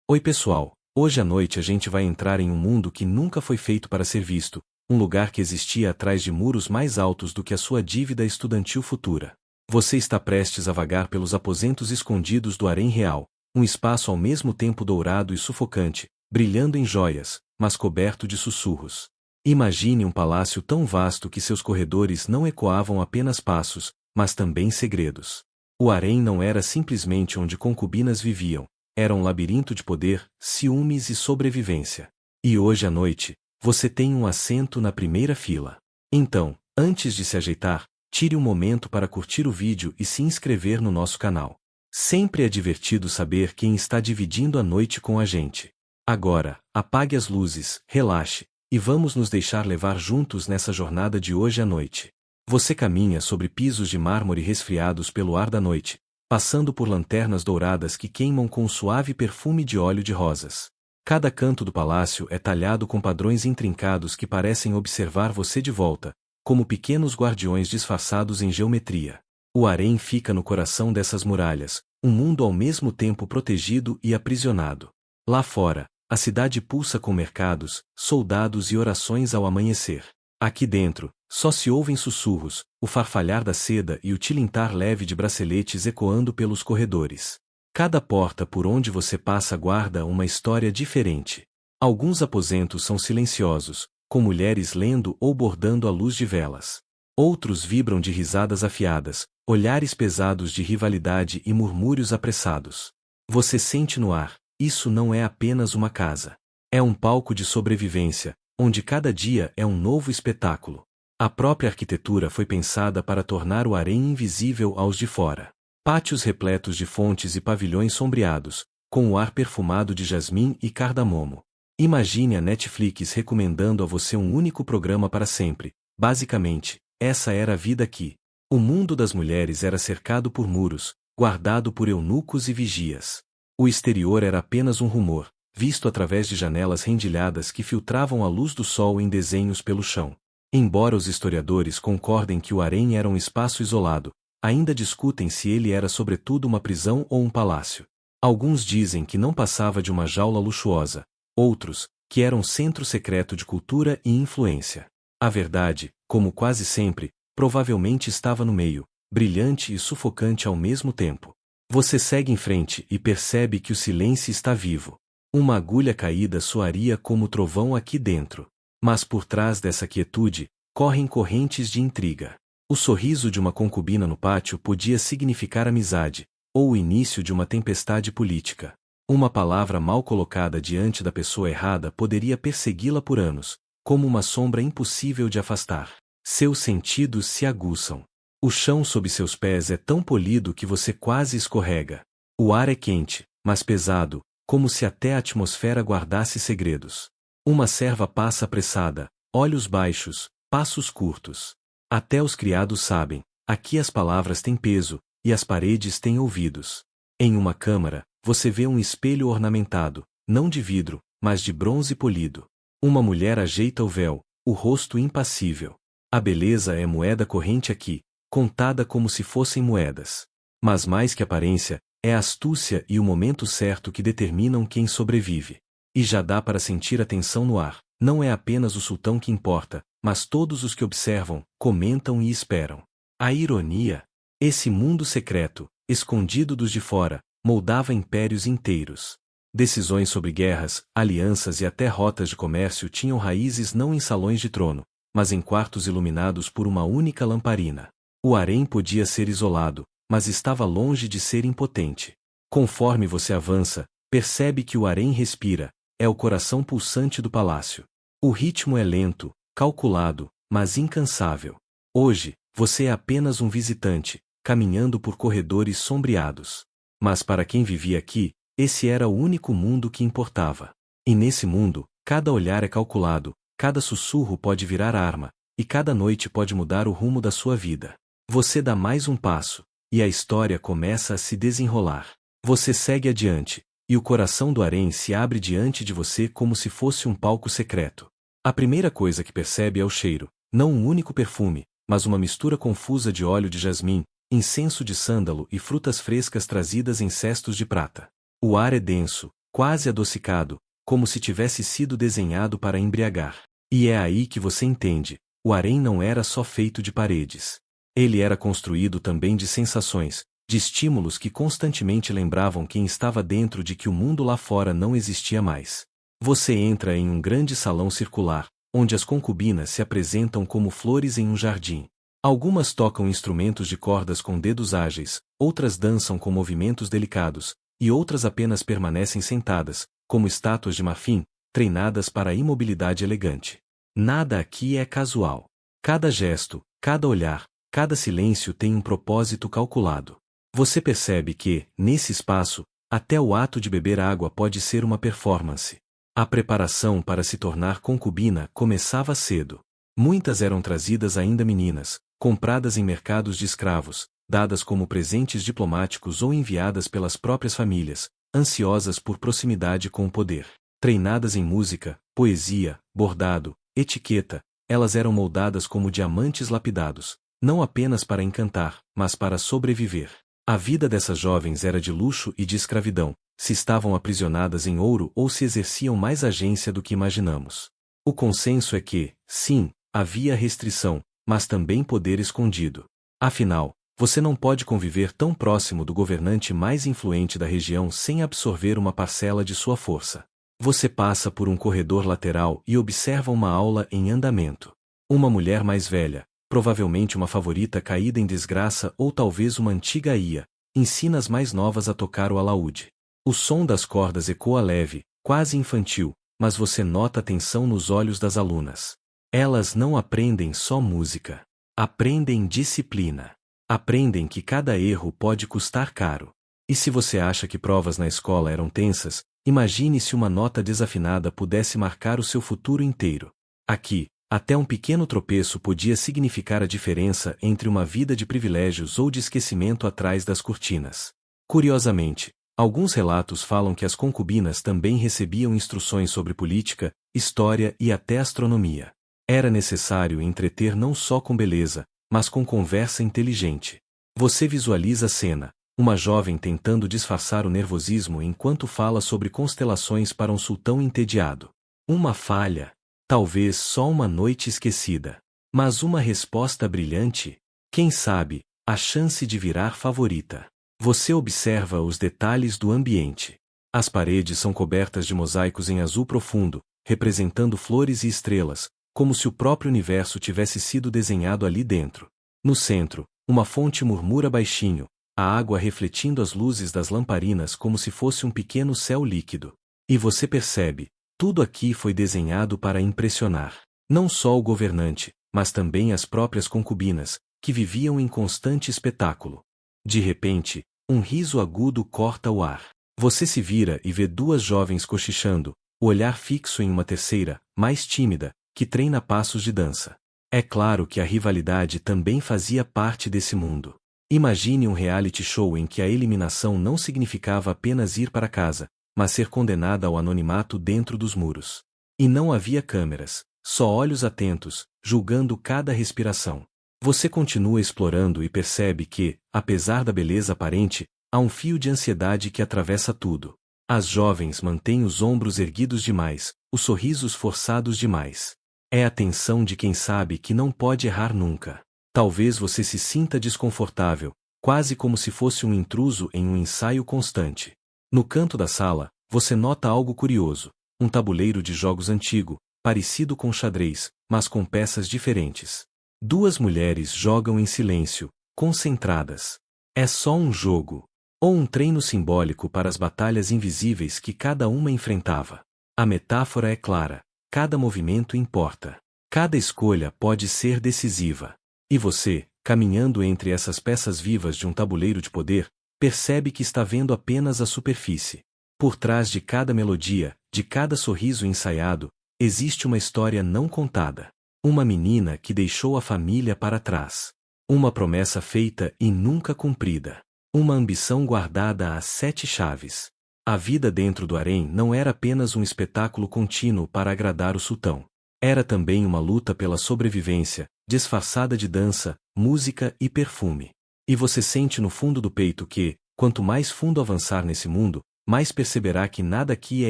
Oi pessoal, hoje à noite a gente vai entrar em um mundo que nunca foi feito para ser visto, um lugar que existia atrás de muros mais altos do que a sua dívida estudantil futura. Você está prestes a vagar pelos aposentos escondidos do harém real, um espaço ao mesmo tempo dourado e sufocante, brilhando em joias, mas coberto de sussurros. Imagine um palácio tão vasto que seus corredores não ecoavam apenas passos, mas também segredos. O harém não era simplesmente onde concubinas viviam, era um labirinto de poder, ciúmes e sobrevivência. E hoje à noite, você tem um assento na primeira fila. Então, antes de se ajeitar, tire um momento para curtir o vídeo e se inscrever no nosso canal. Sempre é divertido saber quem está dividindo a noite com a gente. Agora, apague as luzes, relaxe, e vamos nos deixar levar juntos nessa jornada de hoje à noite. Você caminha sobre pisos de mármore resfriados pelo ar da noite, passando por lanternas douradas que queimam com um suave perfume de óleo de rosas. Cada canto do palácio é talhado com padrões intrincados que parecem observar você de volta, como pequenos guardiões disfarçados em geometria. O harém fica no coração dessas muralhas, um mundo ao mesmo tempo protegido e aprisionado. Lá fora, a cidade pulsa com mercados, soldados e orações ao amanhecer. Aqui dentro, só se ouvem sussurros, o farfalhar da seda e o tilintar leve de braceletes ecoando pelos corredores. Cada porta por onde você passa guarda uma história diferente. Alguns aposentos são silenciosos, com mulheres lendo ou bordando à luz de velas. Outros vibram de risadas afiadas, olhares pesados de rivalidade e murmúrios apressados. Você sente no ar, isso não é apenas uma casa. É um palco de sobrevivência, onde cada dia é um novo espetáculo. A própria arquitetura foi pensada para tornar o harém invisível aos de fora. Pátios repletos de fontes e pavilhões sombreados, com o ar perfumado de jasmim e cardamomo. Imagine a Netflix recomendando a você um único programa para sempre. Basicamente, essa era a vida aqui. O mundo das mulheres era cercado por muros, guardado por eunucos e vigias. O exterior era apenas um rumor, visto através de janelas rendilhadas que filtravam a luz do sol em desenhos pelo chão. Embora os historiadores concordem que o harém era um espaço isolado, ainda discutem se ele era sobretudo uma prisão ou um palácio. Alguns dizem que não passava de uma jaula luxuosa, outros, que era um centro secreto de cultura e influência. A verdade, como quase sempre, provavelmente estava no meio, brilhante e sufocante ao mesmo tempo. Você segue em frente e percebe que o silêncio está vivo. Uma agulha caída soaria como trovão aqui dentro. Mas por trás dessa quietude, correm correntes de intriga. O sorriso de uma concubina no pátio podia significar amizade, ou o início de uma tempestade política. Uma palavra mal colocada diante da pessoa errada poderia persegui-la por anos, como uma sombra impossível de afastar. Seus sentidos se aguçam. O chão sob seus pés é tão polido que você quase escorrega. O ar é quente, mas pesado, como se até a atmosfera guardasse segredos. Uma serva passa apressada, olhos baixos, passos curtos. Até os criados sabem, aqui as palavras têm peso, e as paredes têm ouvidos. Em uma câmara, você vê um espelho ornamentado, não de vidro, mas de bronze polido. Uma mulher ajeita o véu, o rosto impassível. A beleza é moeda corrente aqui, contada como se fossem moedas. Mas mais que aparência, é a astúcia e o momento certo que determinam quem sobrevive. E já dá para sentir a tensão no ar. Não é apenas o sultão que importa, mas todos os que observam, comentam e esperam. A ironia. Esse mundo secreto, escondido dos de fora, moldava impérios inteiros. Decisões sobre guerras, alianças e até rotas de comércio tinham raízes não em salões de trono, mas em quartos iluminados por uma única lamparina. O harém podia ser isolado, mas estava longe de ser impotente. Conforme você avança, percebe que o harém respira, é o coração pulsante do palácio. O ritmo é lento, calculado, mas incansável. Hoje, você é apenas um visitante, caminhando por corredores sombreados. Mas para quem vivia aqui, esse era o único mundo que importava. E nesse mundo, cada olhar é calculado, cada sussurro pode virar arma, e cada noite pode mudar o rumo da sua vida. Você dá mais um passo, e a história começa a se desenrolar. Você segue adiante, e o coração do harém se abre diante de você como se fosse um palco secreto. A primeira coisa que percebe é o cheiro, não um único perfume, mas uma mistura confusa de óleo de jasmim, incenso de sândalo e frutas frescas trazidas em cestos de prata. O ar é denso, quase adocicado, como se tivesse sido desenhado para embriagar. E é aí que você entende, o harém não era só feito de paredes. Ele era construído também de sensações, de estímulos que constantemente lembravam quem estava dentro de que o mundo lá fora não existia mais. Você entra em um grande salão circular, onde as concubinas se apresentam como flores em um jardim. Algumas tocam instrumentos de cordas com dedos ágeis, outras dançam com movimentos delicados, e outras apenas permanecem sentadas, como estátuas de marfim, treinadas para a imobilidade elegante. Nada aqui é casual. Cada gesto, cada olhar, cada silêncio tem um propósito calculado. Você percebe que, nesse espaço, até o ato de beber água pode ser uma performance. A preparação para se tornar concubina começava cedo. Muitas eram trazidas ainda meninas, compradas em mercados de escravos, dadas como presentes diplomáticos ou enviadas pelas próprias famílias, ansiosas por proximidade com o poder. Treinadas em música, poesia, bordado, etiqueta, elas eram moldadas como diamantes lapidados, não apenas para encantar, mas para sobreviver. A vida dessas jovens era de luxo e de escravidão, se estavam aprisionadas em ouro ou se exerciam mais agência do que imaginamos. O consenso é que, sim, havia restrição, mas também poder escondido. Afinal, você não pode conviver tão próximo do governante mais influente da região sem absorver uma parcela de sua força. Você passa por um corredor lateral e observa uma aula em andamento. Uma mulher mais velha, provavelmente uma favorita caída em desgraça ou talvez uma antiga ia, ensina as mais novas a tocar o alaúde. O som das cordas ecoa leve, quase infantil, mas você nota a tensão nos olhos das alunas. Elas não aprendem só música. Aprendem disciplina. Aprendem que cada erro pode custar caro. E se você acha que provas na escola eram tensas, imagine se uma nota desafinada pudesse marcar o seu futuro inteiro. Aqui, até um pequeno tropeço podia significar a diferença entre uma vida de privilégios ou de esquecimento atrás das cortinas. Curiosamente, alguns relatos falam que as concubinas também recebiam instruções sobre política, história e até astronomia. Era necessário entreter não só com beleza, mas com conversa inteligente. Você visualiza a cena, uma jovem tentando disfarçar o nervosismo enquanto fala sobre constelações para um sultão entediado. Uma falha. Talvez só uma noite esquecida. Mas uma resposta brilhante? Quem sabe, a chance de virar favorita. Você observa os detalhes do ambiente. As paredes são cobertas de mosaicos em azul profundo, representando flores e estrelas, como se o próprio universo tivesse sido desenhado ali dentro. No centro, uma fonte murmura baixinho, a água refletindo as luzes das lamparinas como se fosse um pequeno céu líquido. E você percebe, tudo aqui foi desenhado para impressionar. Não só o governante, mas também as próprias concubinas, que viviam em constante espetáculo. De repente, um riso agudo corta o ar. Você se vira e vê duas jovens cochichando, o olhar fixo em uma terceira, mais tímida, que treina passos de dança. É claro que a rivalidade também fazia parte desse mundo. Imagine um reality show em que a eliminação não significava apenas ir para casa, mas ser condenada ao anonimato dentro dos muros. E não havia câmeras, só olhos atentos, julgando cada respiração. Você continua explorando e percebe que, apesar da beleza aparente, há um fio de ansiedade que atravessa tudo. As jovens mantêm os ombros erguidos demais, os sorrisos forçados demais. É a tensão de quem sabe que não pode errar nunca. Talvez você se sinta desconfortável, quase como se fosse um intruso em um ensaio constante. No canto da sala, você nota algo curioso, um tabuleiro de jogos antigo, parecido com xadrez, mas com peças diferentes. Duas mulheres jogam em silêncio, concentradas. É só um jogo, ou um treino simbólico para as batalhas invisíveis que cada uma enfrentava. A metáfora é clara, cada movimento importa. Cada escolha pode ser decisiva. E você, caminhando entre essas peças vivas de um tabuleiro de poder, percebe que está vendo apenas a superfície. Por trás de cada melodia, de cada sorriso ensaiado, existe uma história não contada. Uma menina que deixou a família para trás. Uma promessa feita e nunca cumprida. Uma ambição guardada às 7 chaves. A vida dentro do harém não era apenas um espetáculo contínuo para agradar o sultão. Era também uma luta pela sobrevivência, disfarçada de dança, música e perfume. E você sente no fundo do peito que, quanto mais fundo avançar nesse mundo, mais perceberá que nada aqui é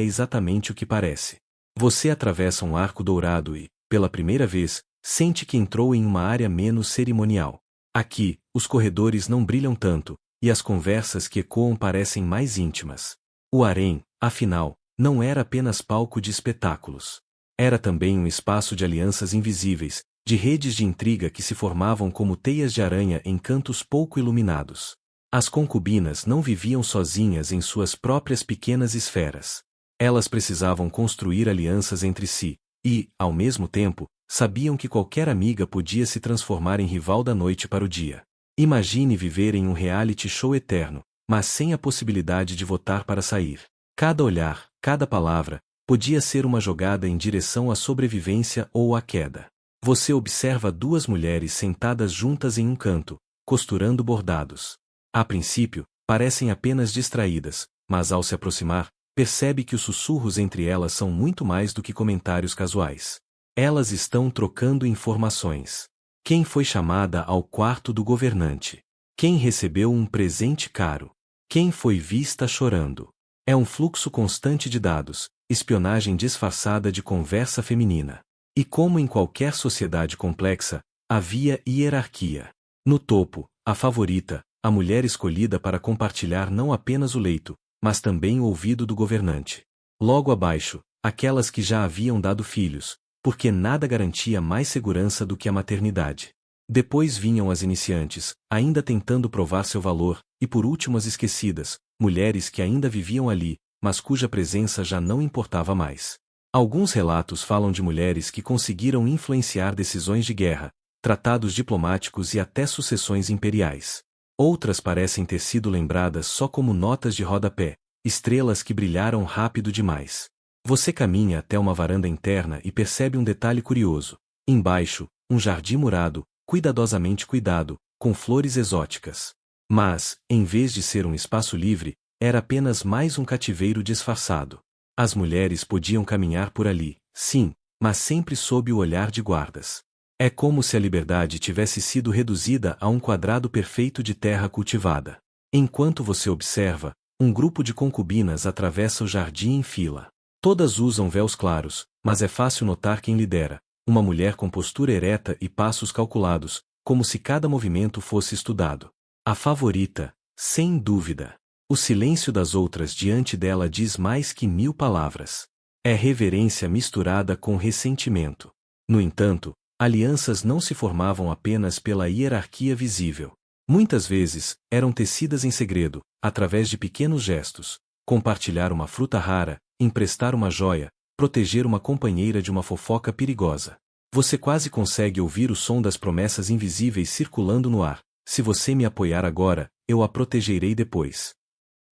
exatamente o que parece. Você atravessa um arco dourado e, pela primeira vez, sente que entrou em uma área menos cerimonial. Aqui, os corredores não brilham tanto, e as conversas que ecoam parecem mais íntimas. O harém, afinal, não era apenas palco de espetáculos. Era também um espaço de alianças invisíveis, de redes de intriga que se formavam como teias de aranha em cantos pouco iluminados. As concubinas não viviam sozinhas em suas próprias pequenas esferas. Elas precisavam construir alianças entre si, e, ao mesmo tempo, sabiam que qualquer amiga podia se transformar em rival da noite para o dia. Imagine viver em um reality show eterno, mas sem a possibilidade de votar para sair. Cada olhar, cada palavra, podia ser uma jogada em direção à sobrevivência ou à queda. Você observa duas mulheres sentadas juntas em um canto, costurando bordados. A princípio, parecem apenas distraídas, mas ao se aproximar, percebe que os sussurros entre elas são muito mais do que comentários casuais. Elas estão trocando informações. Quem foi chamada ao quarto do governante? Quem recebeu um presente caro? Quem foi vista chorando? É um fluxo constante de dados, espionagem disfarçada de conversa feminina. E como em qualquer sociedade complexa, havia hierarquia. No topo, a favorita, a mulher escolhida para compartilhar não apenas o leito, mas também o ouvido do governante. Logo abaixo, aquelas que já haviam dado filhos, porque nada garantia mais segurança do que a maternidade. Depois vinham as iniciantes, ainda tentando provar seu valor, e por último as esquecidas, mulheres que ainda viviam ali, mas cuja presença já não importava mais. Alguns relatos falam de mulheres que conseguiram influenciar decisões de guerra, tratados diplomáticos e até sucessões imperiais. Outras parecem ter sido lembradas só como notas de rodapé, estrelas que brilharam rápido demais. Você caminha até uma varanda interna e percebe um detalhe curioso. Embaixo, um jardim murado, cuidadosamente cuidado, com flores exóticas. Mas, em vez de ser um espaço livre, era apenas mais um cativeiro disfarçado. As mulheres podiam caminhar por ali, sim, mas sempre sob o olhar de guardas. É como se a liberdade tivesse sido reduzida a um quadrado perfeito de terra cultivada. Enquanto você observa, um grupo de concubinas atravessa o jardim em fila. Todas usam véus claros, mas é fácil notar quem lidera, uma mulher com postura ereta e passos calculados, como se cada movimento fosse estudado. A favorita, sem dúvida. O silêncio das outras diante dela diz mais que 1000 palavras. É reverência misturada com ressentimento. No entanto, alianças não se formavam apenas pela hierarquia visível. Muitas vezes, eram tecidas em segredo, através de pequenos gestos. Compartilhar uma fruta rara, emprestar uma joia, proteger uma companheira de uma fofoca perigosa. Você quase consegue ouvir o som das promessas invisíveis circulando no ar. Se você me apoiar agora, eu a protegerei depois.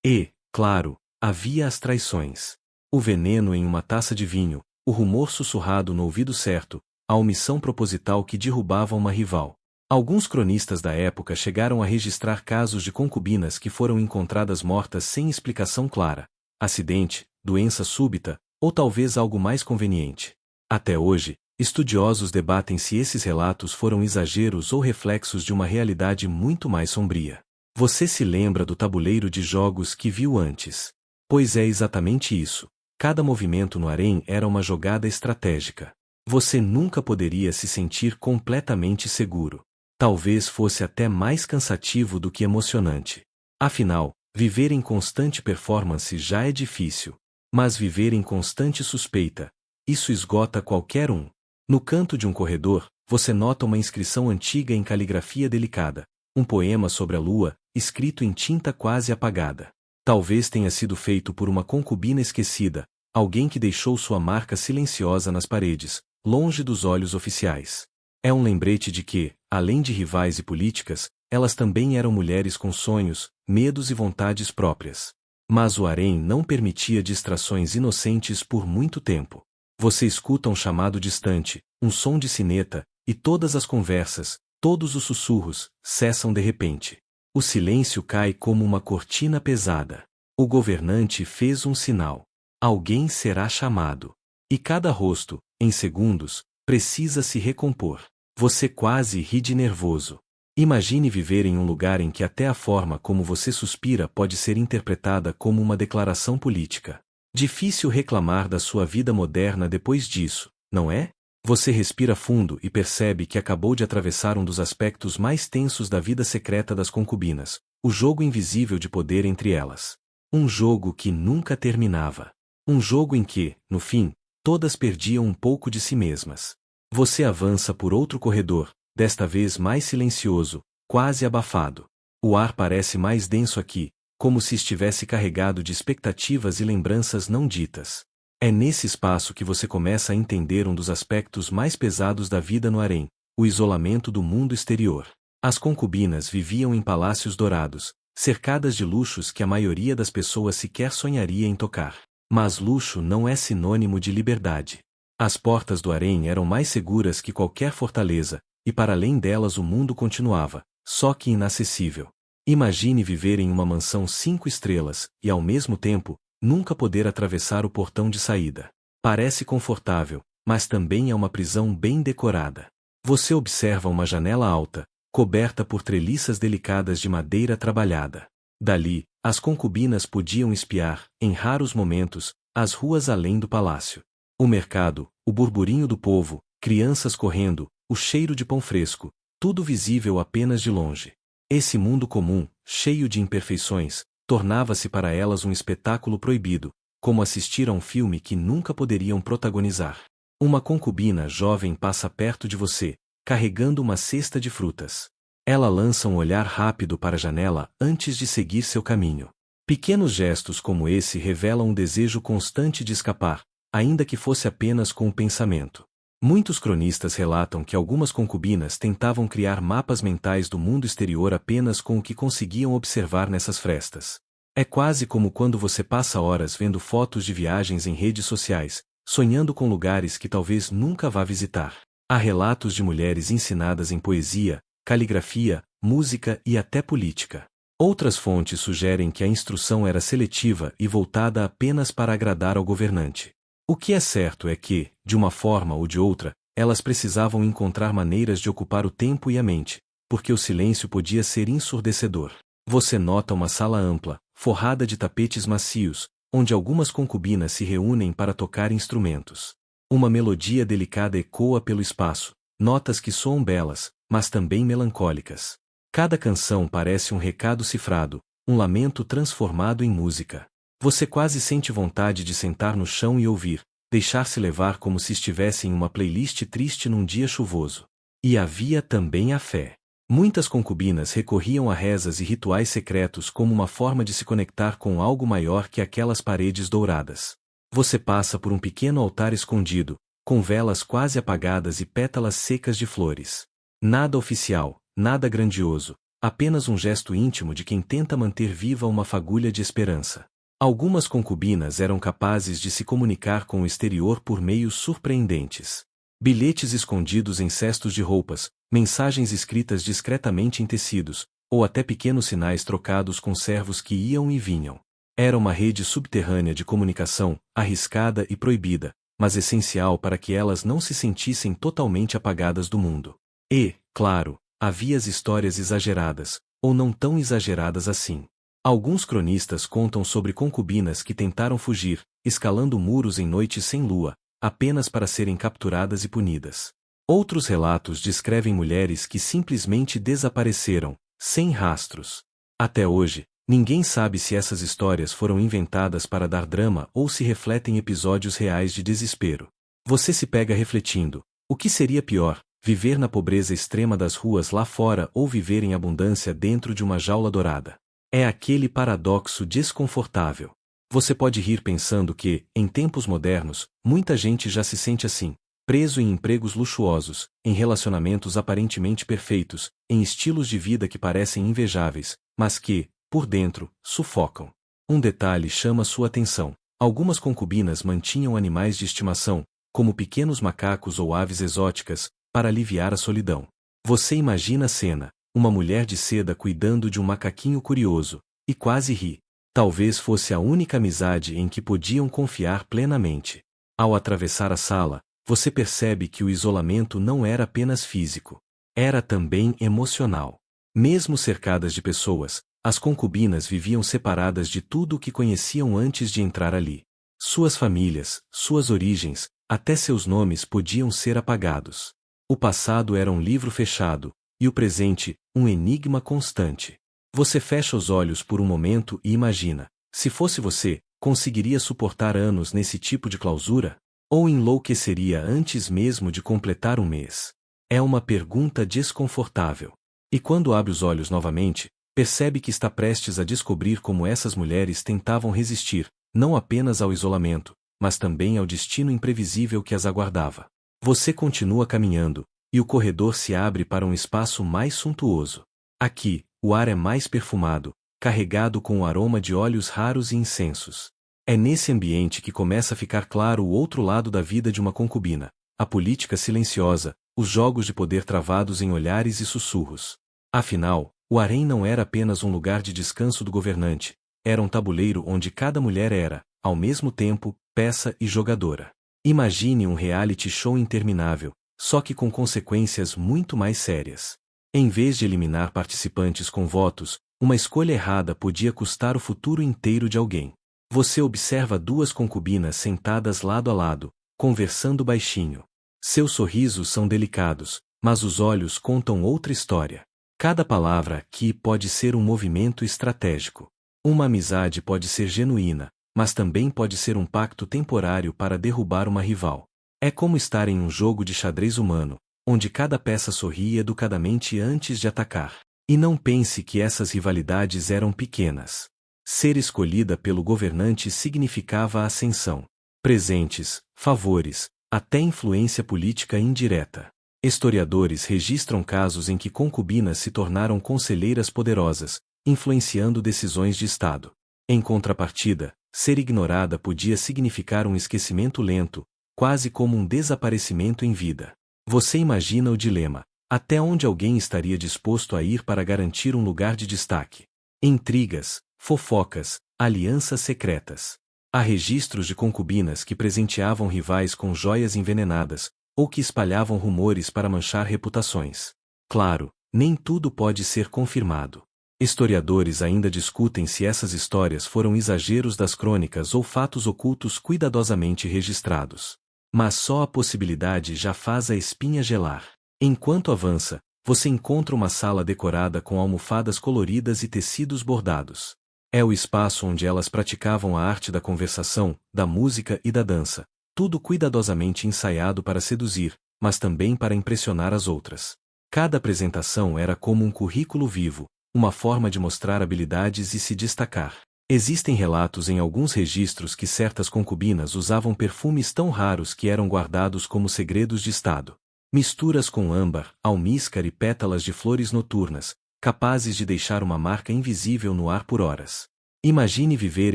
E, claro, havia as traições. O veneno em uma taça de vinho, o rumor sussurrado no ouvido certo, a omissão proposital que derrubava uma rival. Alguns cronistas da época chegaram a registrar casos de concubinas que foram encontradas mortas sem explicação clara. Acidente, doença súbita, ou talvez algo mais conveniente. Até hoje, estudiosos debatem se esses relatos foram exageros ou reflexos de uma realidade muito mais sombria. Você se lembra do tabuleiro de jogos que viu antes? Pois é exatamente isso. Cada movimento no harém era uma jogada estratégica. Você nunca poderia se sentir completamente seguro. Talvez fosse até mais cansativo do que emocionante. Afinal, viver em constante performance já é difícil. Mas viver em constante suspeita, isso esgota qualquer um. No canto de um corredor, você nota uma inscrição antiga em caligrafia delicada. Um poema sobre a lua, escrito em tinta quase apagada. Talvez tenha sido feito por uma concubina esquecida, alguém que deixou sua marca silenciosa nas paredes, longe dos olhos oficiais. É um lembrete de que, além de rivais e políticas, elas também eram mulheres com sonhos, medos e vontades próprias. Mas o harém não permitia distrações inocentes por muito tempo. Você escuta um chamado distante, um som de sineta, e todas as conversas, todos os sussurros, cessam de repente. O silêncio cai como uma cortina pesada. O governante fez um sinal. Alguém será chamado. E cada rosto, em segundos, precisa se recompor. Você quase ri de nervoso. Imagine viver em um lugar em que até a forma como você suspira pode ser interpretada como uma declaração política. Difícil reclamar da sua vida moderna depois disso, não é? Você respira fundo e percebe que acabou de atravessar um dos aspectos mais tensos da vida secreta das concubinas, o jogo invisível de poder entre elas. Um jogo que nunca terminava. Um jogo em que, no fim, todas perdiam um pouco de si mesmas. Você avança por outro corredor, desta vez mais silencioso, quase abafado. O ar parece mais denso aqui, como se estivesse carregado de expectativas e lembranças não ditas. É nesse espaço que você começa a entender um dos aspectos mais pesados da vida no harém, o isolamento do mundo exterior. As concubinas viviam em palácios dourados, cercadas de luxos que a maioria das pessoas sequer sonharia em tocar. Mas luxo não é sinônimo de liberdade. As portas do harém eram mais seguras que qualquer fortaleza, e para além delas o mundo continuava, só que inacessível. Imagine viver em uma mansão 5 estrelas, e ao mesmo tempo, nunca poder atravessar o portão de saída. Parece confortável, mas também é uma prisão bem decorada. Você observa uma janela alta, coberta por treliças delicadas de madeira trabalhada. Dali, as concubinas podiam espiar, em raros momentos, as ruas além do palácio. O mercado, o burburinho do povo, crianças correndo, o cheiro de pão fresco, tudo visível apenas de longe. Esse mundo comum, cheio de imperfeições, tornava-se para elas um espetáculo proibido, como assistir a um filme que nunca poderiam protagonizar. Uma concubina jovem passa perto de você, carregando uma cesta de frutas. Ela lança um olhar rápido para a janela antes de seguir seu caminho. Pequenos gestos como esse revelam um desejo constante de escapar, ainda que fosse apenas com o pensamento. Muitos cronistas relatam que algumas concubinas tentavam criar mapas mentais do mundo exterior apenas com o que conseguiam observar nessas frestas. É quase como quando você passa horas vendo fotos de viagens em redes sociais, sonhando com lugares que talvez nunca vá visitar. Há relatos de mulheres ensinadas em poesia, caligrafia, música e até política. Outras fontes sugerem que a instrução era seletiva e voltada apenas para agradar ao governante. O que é certo é que, de uma forma ou de outra, elas precisavam encontrar maneiras de ocupar o tempo e a mente, porque o silêncio podia ser ensurdecedor. Você nota uma sala ampla, forrada de tapetes macios, onde algumas concubinas se reúnem para tocar instrumentos. Uma melodia delicada ecoa pelo espaço, notas que soam belas, mas também melancólicas. Cada canção parece um recado cifrado, um lamento transformado em música. Você quase sente vontade de sentar no chão e ouvir, deixar-se levar como se estivesse em uma playlist triste num dia chuvoso. E havia também a fé. Muitas concubinas recorriam a rezas e rituais secretos como uma forma de se conectar com algo maior que aquelas paredes douradas. Você passa por um pequeno altar escondido, com velas quase apagadas e pétalas secas de flores. Nada oficial, nada grandioso, apenas um gesto íntimo de quem tenta manter viva uma fagulha de esperança. Algumas concubinas eram capazes de se comunicar com o exterior por meios surpreendentes. Bilhetes escondidos em cestos de roupas, mensagens escritas discretamente em tecidos, ou até pequenos sinais trocados com servos que iam e vinham. Era uma rede subterrânea de comunicação, arriscada e proibida, mas essencial para que elas não se sentissem totalmente apagadas do mundo. E, claro, havia as histórias exageradas, ou não tão exageradas assim. Alguns cronistas contam sobre concubinas que tentaram fugir, escalando muros em noites sem lua, apenas para serem capturadas e punidas. Outros relatos descrevem mulheres que simplesmente desapareceram, sem rastros. Até hoje, ninguém sabe se essas histórias foram inventadas para dar drama ou se refletem episódios reais de desespero. Você se pega refletindo: o que seria pior, viver na pobreza extrema das ruas lá fora ou viver em abundância dentro de uma jaula dourada? É aquele paradoxo desconfortável. Você pode rir pensando que, em tempos modernos, muita gente já se sente assim, preso em empregos luxuosos, em relacionamentos aparentemente perfeitos, em estilos de vida que parecem invejáveis, mas que, por dentro, sufocam. Um detalhe chama sua atenção: algumas concubinas mantinham animais de estimação, como pequenos macacos ou aves exóticas, para aliviar a solidão. Você imagina a cena: uma mulher de seda cuidando de um macaquinho curioso, e quase ri. Talvez fosse a única amizade em que podiam confiar plenamente. Ao atravessar a sala, você percebe que o isolamento não era apenas físico. Era também emocional. Mesmo cercadas de pessoas, as concubinas viviam separadas de tudo o que conheciam antes de entrar ali. Suas famílias, suas origens, até seus nomes podiam ser apagados. O passado era um livro fechado, e o presente, um enigma constante. Você fecha os olhos por um momento e imagina: se fosse você, conseguiria suportar anos nesse tipo de clausura? Ou enlouqueceria antes mesmo de completar um mês? É uma pergunta desconfortável. E quando abre os olhos novamente, percebe que está prestes a descobrir como essas mulheres tentavam resistir, não apenas ao isolamento, mas também ao destino imprevisível que as aguardava. Você continua caminhando, e o corredor se abre para um espaço mais suntuoso. Aqui, o ar é mais perfumado, carregado com o aroma de óleos raros e incensos. É nesse ambiente que começa a ficar claro o outro lado da vida de uma concubina: a política silenciosa, os jogos de poder travados em olhares e sussurros. Afinal, o harém não era apenas um lugar de descanso do governante, era um tabuleiro onde cada mulher era, ao mesmo tempo, peça e jogadora. Imagine um reality show interminável, só que com consequências muito mais sérias. Em vez de eliminar participantes com votos, uma escolha errada podia custar o futuro inteiro de alguém. Você observa duas concubinas sentadas lado a lado, conversando baixinho. Seus sorrisos são delicados, mas os olhos contam outra história. Cada palavra aqui pode ser um movimento estratégico. Uma amizade pode ser genuína, mas também pode ser um pacto temporário para derrubar uma rival. É como estar em um jogo de xadrez humano, onde cada peça sorri educadamente antes de atacar. E não pense que essas rivalidades eram pequenas. Ser escolhida pelo governante significava ascensão, presentes, favores, até influência política indireta. Historiadores registram casos em que concubinas se tornaram conselheiras poderosas, influenciando decisões de Estado. Em contrapartida, ser ignorada podia significar um esquecimento lento, quase como um desaparecimento em vida. Você imagina o dilema: até onde alguém estaria disposto a ir para garantir um lugar de destaque? Intrigas, fofocas, alianças secretas. Há registros de concubinas que presenteavam rivais com joias envenenadas, ou que espalhavam rumores para manchar reputações. Claro, nem tudo pode ser confirmado. Historiadores ainda discutem se essas histórias foram exageros das crônicas ou fatos ocultos cuidadosamente registrados. Mas só a possibilidade já faz a espinha gelar. Enquanto avança, você encontra uma sala decorada com almofadas coloridas e tecidos bordados. É o espaço onde elas praticavam a arte da conversação, da música e da dança, tudo cuidadosamente ensaiado para seduzir, mas também para impressionar as outras. Cada apresentação era como um currículo vivo, uma forma de mostrar habilidades e se destacar. Existem relatos em alguns registros que certas concubinas usavam perfumes tão raros que eram guardados como segredos de Estado. Misturas com âmbar, almíscar e pétalas de flores noturnas, capazes de deixar uma marca invisível no ar por horas. Imagine viver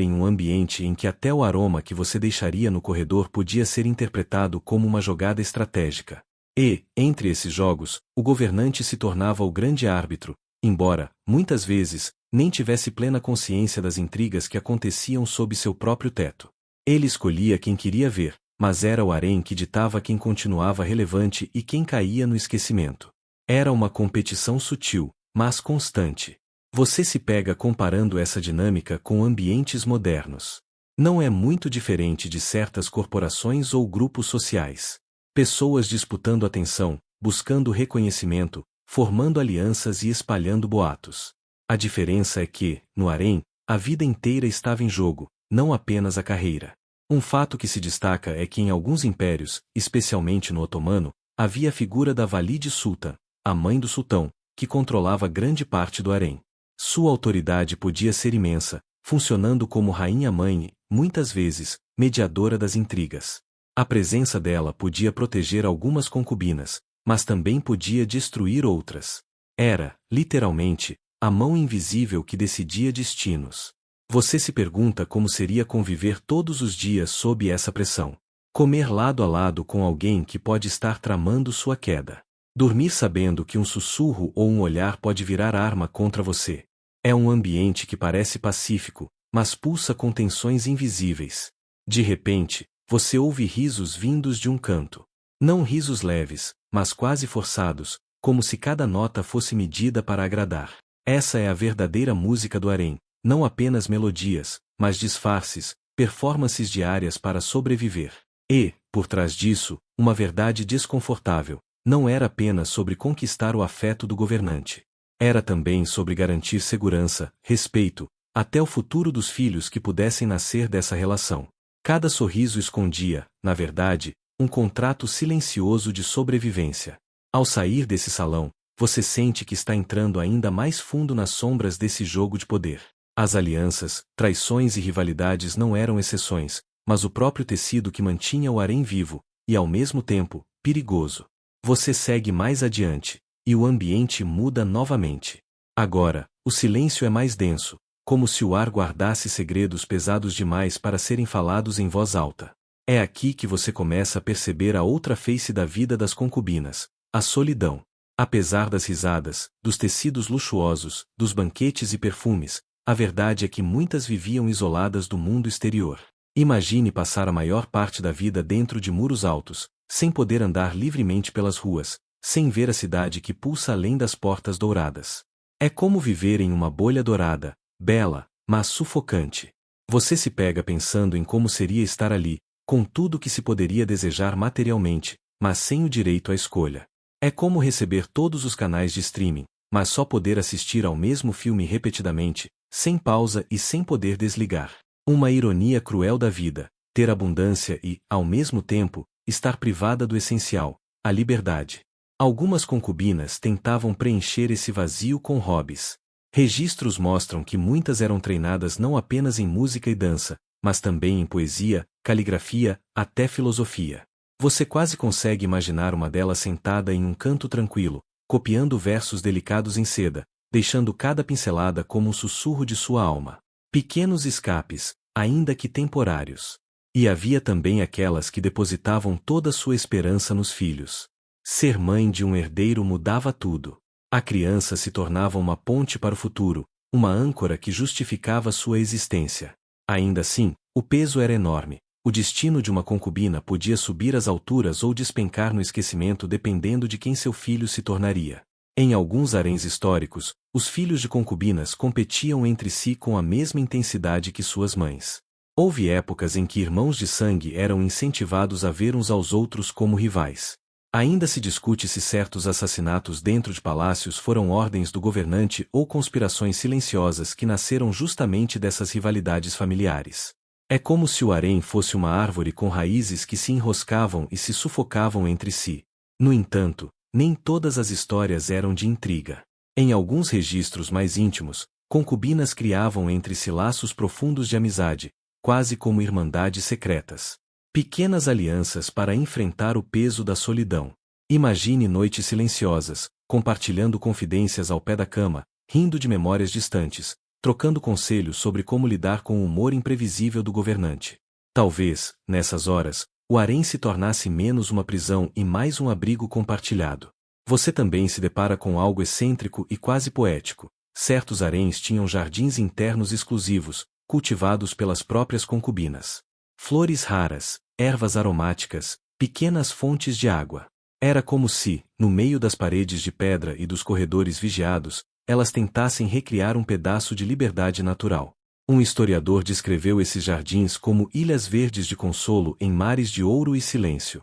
em um ambiente em que até o aroma que você deixaria no corredor podia ser interpretado como uma jogada estratégica. E, entre esses jogos, o governante se tornava o grande árbitro, embora, muitas vezes, nem tivesse plena consciência das intrigas que aconteciam sob seu próprio teto. Ele escolhia quem queria ver, mas era o harém que ditava quem continuava relevante e quem caía no esquecimento. Era uma competição sutil, mas constante. Você se pega comparando essa dinâmica com ambientes modernos. Não é muito diferente de certas corporações ou grupos sociais. Pessoas disputando atenção, buscando reconhecimento, formando alianças e espalhando boatos. A diferença é que, no harém, a vida inteira estava em jogo, não apenas a carreira. Um fato que se destaca é que em alguns impérios, especialmente no otomano, havia a figura da Valide Sultan, a mãe do sultão, que controlava grande parte do harém. Sua autoridade podia ser imensa, funcionando como rainha-mãe, muitas vezes, mediadora das intrigas. A presença dela podia proteger algumas concubinas, mas também podia destruir outras. Era, literalmente, a mão invisível que decidia destinos. Você se pergunta como seria conviver todos os dias sob essa pressão. Comer lado a lado com alguém que pode estar tramando sua queda. Dormir sabendo que um sussurro ou um olhar pode virar arma contra você. É um ambiente que parece pacífico, mas pulsa com tensões invisíveis. De repente, você ouve risos vindos de um canto. Não risos leves, mas quase forçados, como se cada nota fosse medida para agradar. Essa é a verdadeira música do harém, não apenas melodias, mas disfarces, performances diárias para sobreviver. E, por trás disso, uma verdade desconfortável, não era apenas sobre conquistar o afeto do governante. Era também sobre garantir segurança, respeito, até o futuro dos filhos que pudessem nascer dessa relação. Cada sorriso escondia, na verdade, um contrato silencioso de sobrevivência. Ao sair desse salão, você sente que está entrando ainda mais fundo nas sombras desse jogo de poder. As alianças, traições e rivalidades não eram exceções, mas o próprio tecido que mantinha o harém vivo, e ao mesmo tempo, perigoso. Você segue mais adiante, e o ambiente muda novamente. Agora, o silêncio é mais denso, como se o ar guardasse segredos pesados demais para serem falados em voz alta. É aqui que você começa a perceber a outra face da vida das concubinas, a solidão. Apesar das risadas, dos tecidos luxuosos, dos banquetes e perfumes, a verdade é que muitas viviam isoladas do mundo exterior. Imagine passar a maior parte da vida dentro de muros altos, sem poder andar livremente pelas ruas, sem ver a cidade que pulsa além das portas douradas. É como viver em uma bolha dourada, bela, mas sufocante. Você se pega pensando em como seria estar ali, com tudo que se poderia desejar materialmente, mas sem o direito à escolha. É como receber todos os canais de streaming, mas só poder assistir ao mesmo filme repetidamente, sem pausa e sem poder desligar. Uma ironia cruel da vida, ter abundância e, ao mesmo tempo, estar privada do essencial, a liberdade. Algumas concubinas tentavam preencher esse vazio com hobbies. Registros mostram que muitas eram treinadas não apenas em música e dança, mas também em poesia, caligrafia, até filosofia. Você quase consegue imaginar uma delas sentada em um canto tranquilo, copiando versos delicados em seda, deixando cada pincelada como um sussurro de sua alma. Pequenos escapes, ainda que temporários. E havia também aquelas que depositavam toda sua esperança nos filhos. Ser mãe de um herdeiro mudava tudo. A criança se tornava uma ponte para o futuro, uma âncora que justificava sua existência. Ainda assim, o peso era enorme. O destino de uma concubina podia subir às alturas ou despencar no esquecimento dependendo de quem seu filho se tornaria. Em alguns haréns históricos, os filhos de concubinas competiam entre si com a mesma intensidade que suas mães. Houve épocas em que irmãos de sangue eram incentivados a ver uns aos outros como rivais. Ainda se discute se certos assassinatos dentro de palácios foram ordens do governante ou conspirações silenciosas que nasceram justamente dessas rivalidades familiares. É como se o harém fosse uma árvore com raízes que se enroscavam e se sufocavam entre si. No entanto, nem todas as histórias eram de intriga. Em alguns registros mais íntimos, concubinas criavam entre si laços profundos de amizade, quase como irmandades secretas. Pequenas alianças para enfrentar o peso da solidão. Imagine noites silenciosas, compartilhando confidências ao pé da cama, rindo de memórias distantes, trocando conselhos sobre como lidar com o humor imprevisível do governante. Talvez, nessas horas, o harém se tornasse menos uma prisão e mais um abrigo compartilhado. Você também se depara com algo excêntrico e quase poético. Certos haréns tinham jardins internos exclusivos, cultivados pelas próprias concubinas. Flores raras, ervas aromáticas, pequenas fontes de água. Era como se, no meio das paredes de pedra e dos corredores vigiados, elas tentassem recriar um pedaço de liberdade natural. Um historiador descreveu esses jardins como ilhas verdes de consolo em mares de ouro e silêncio.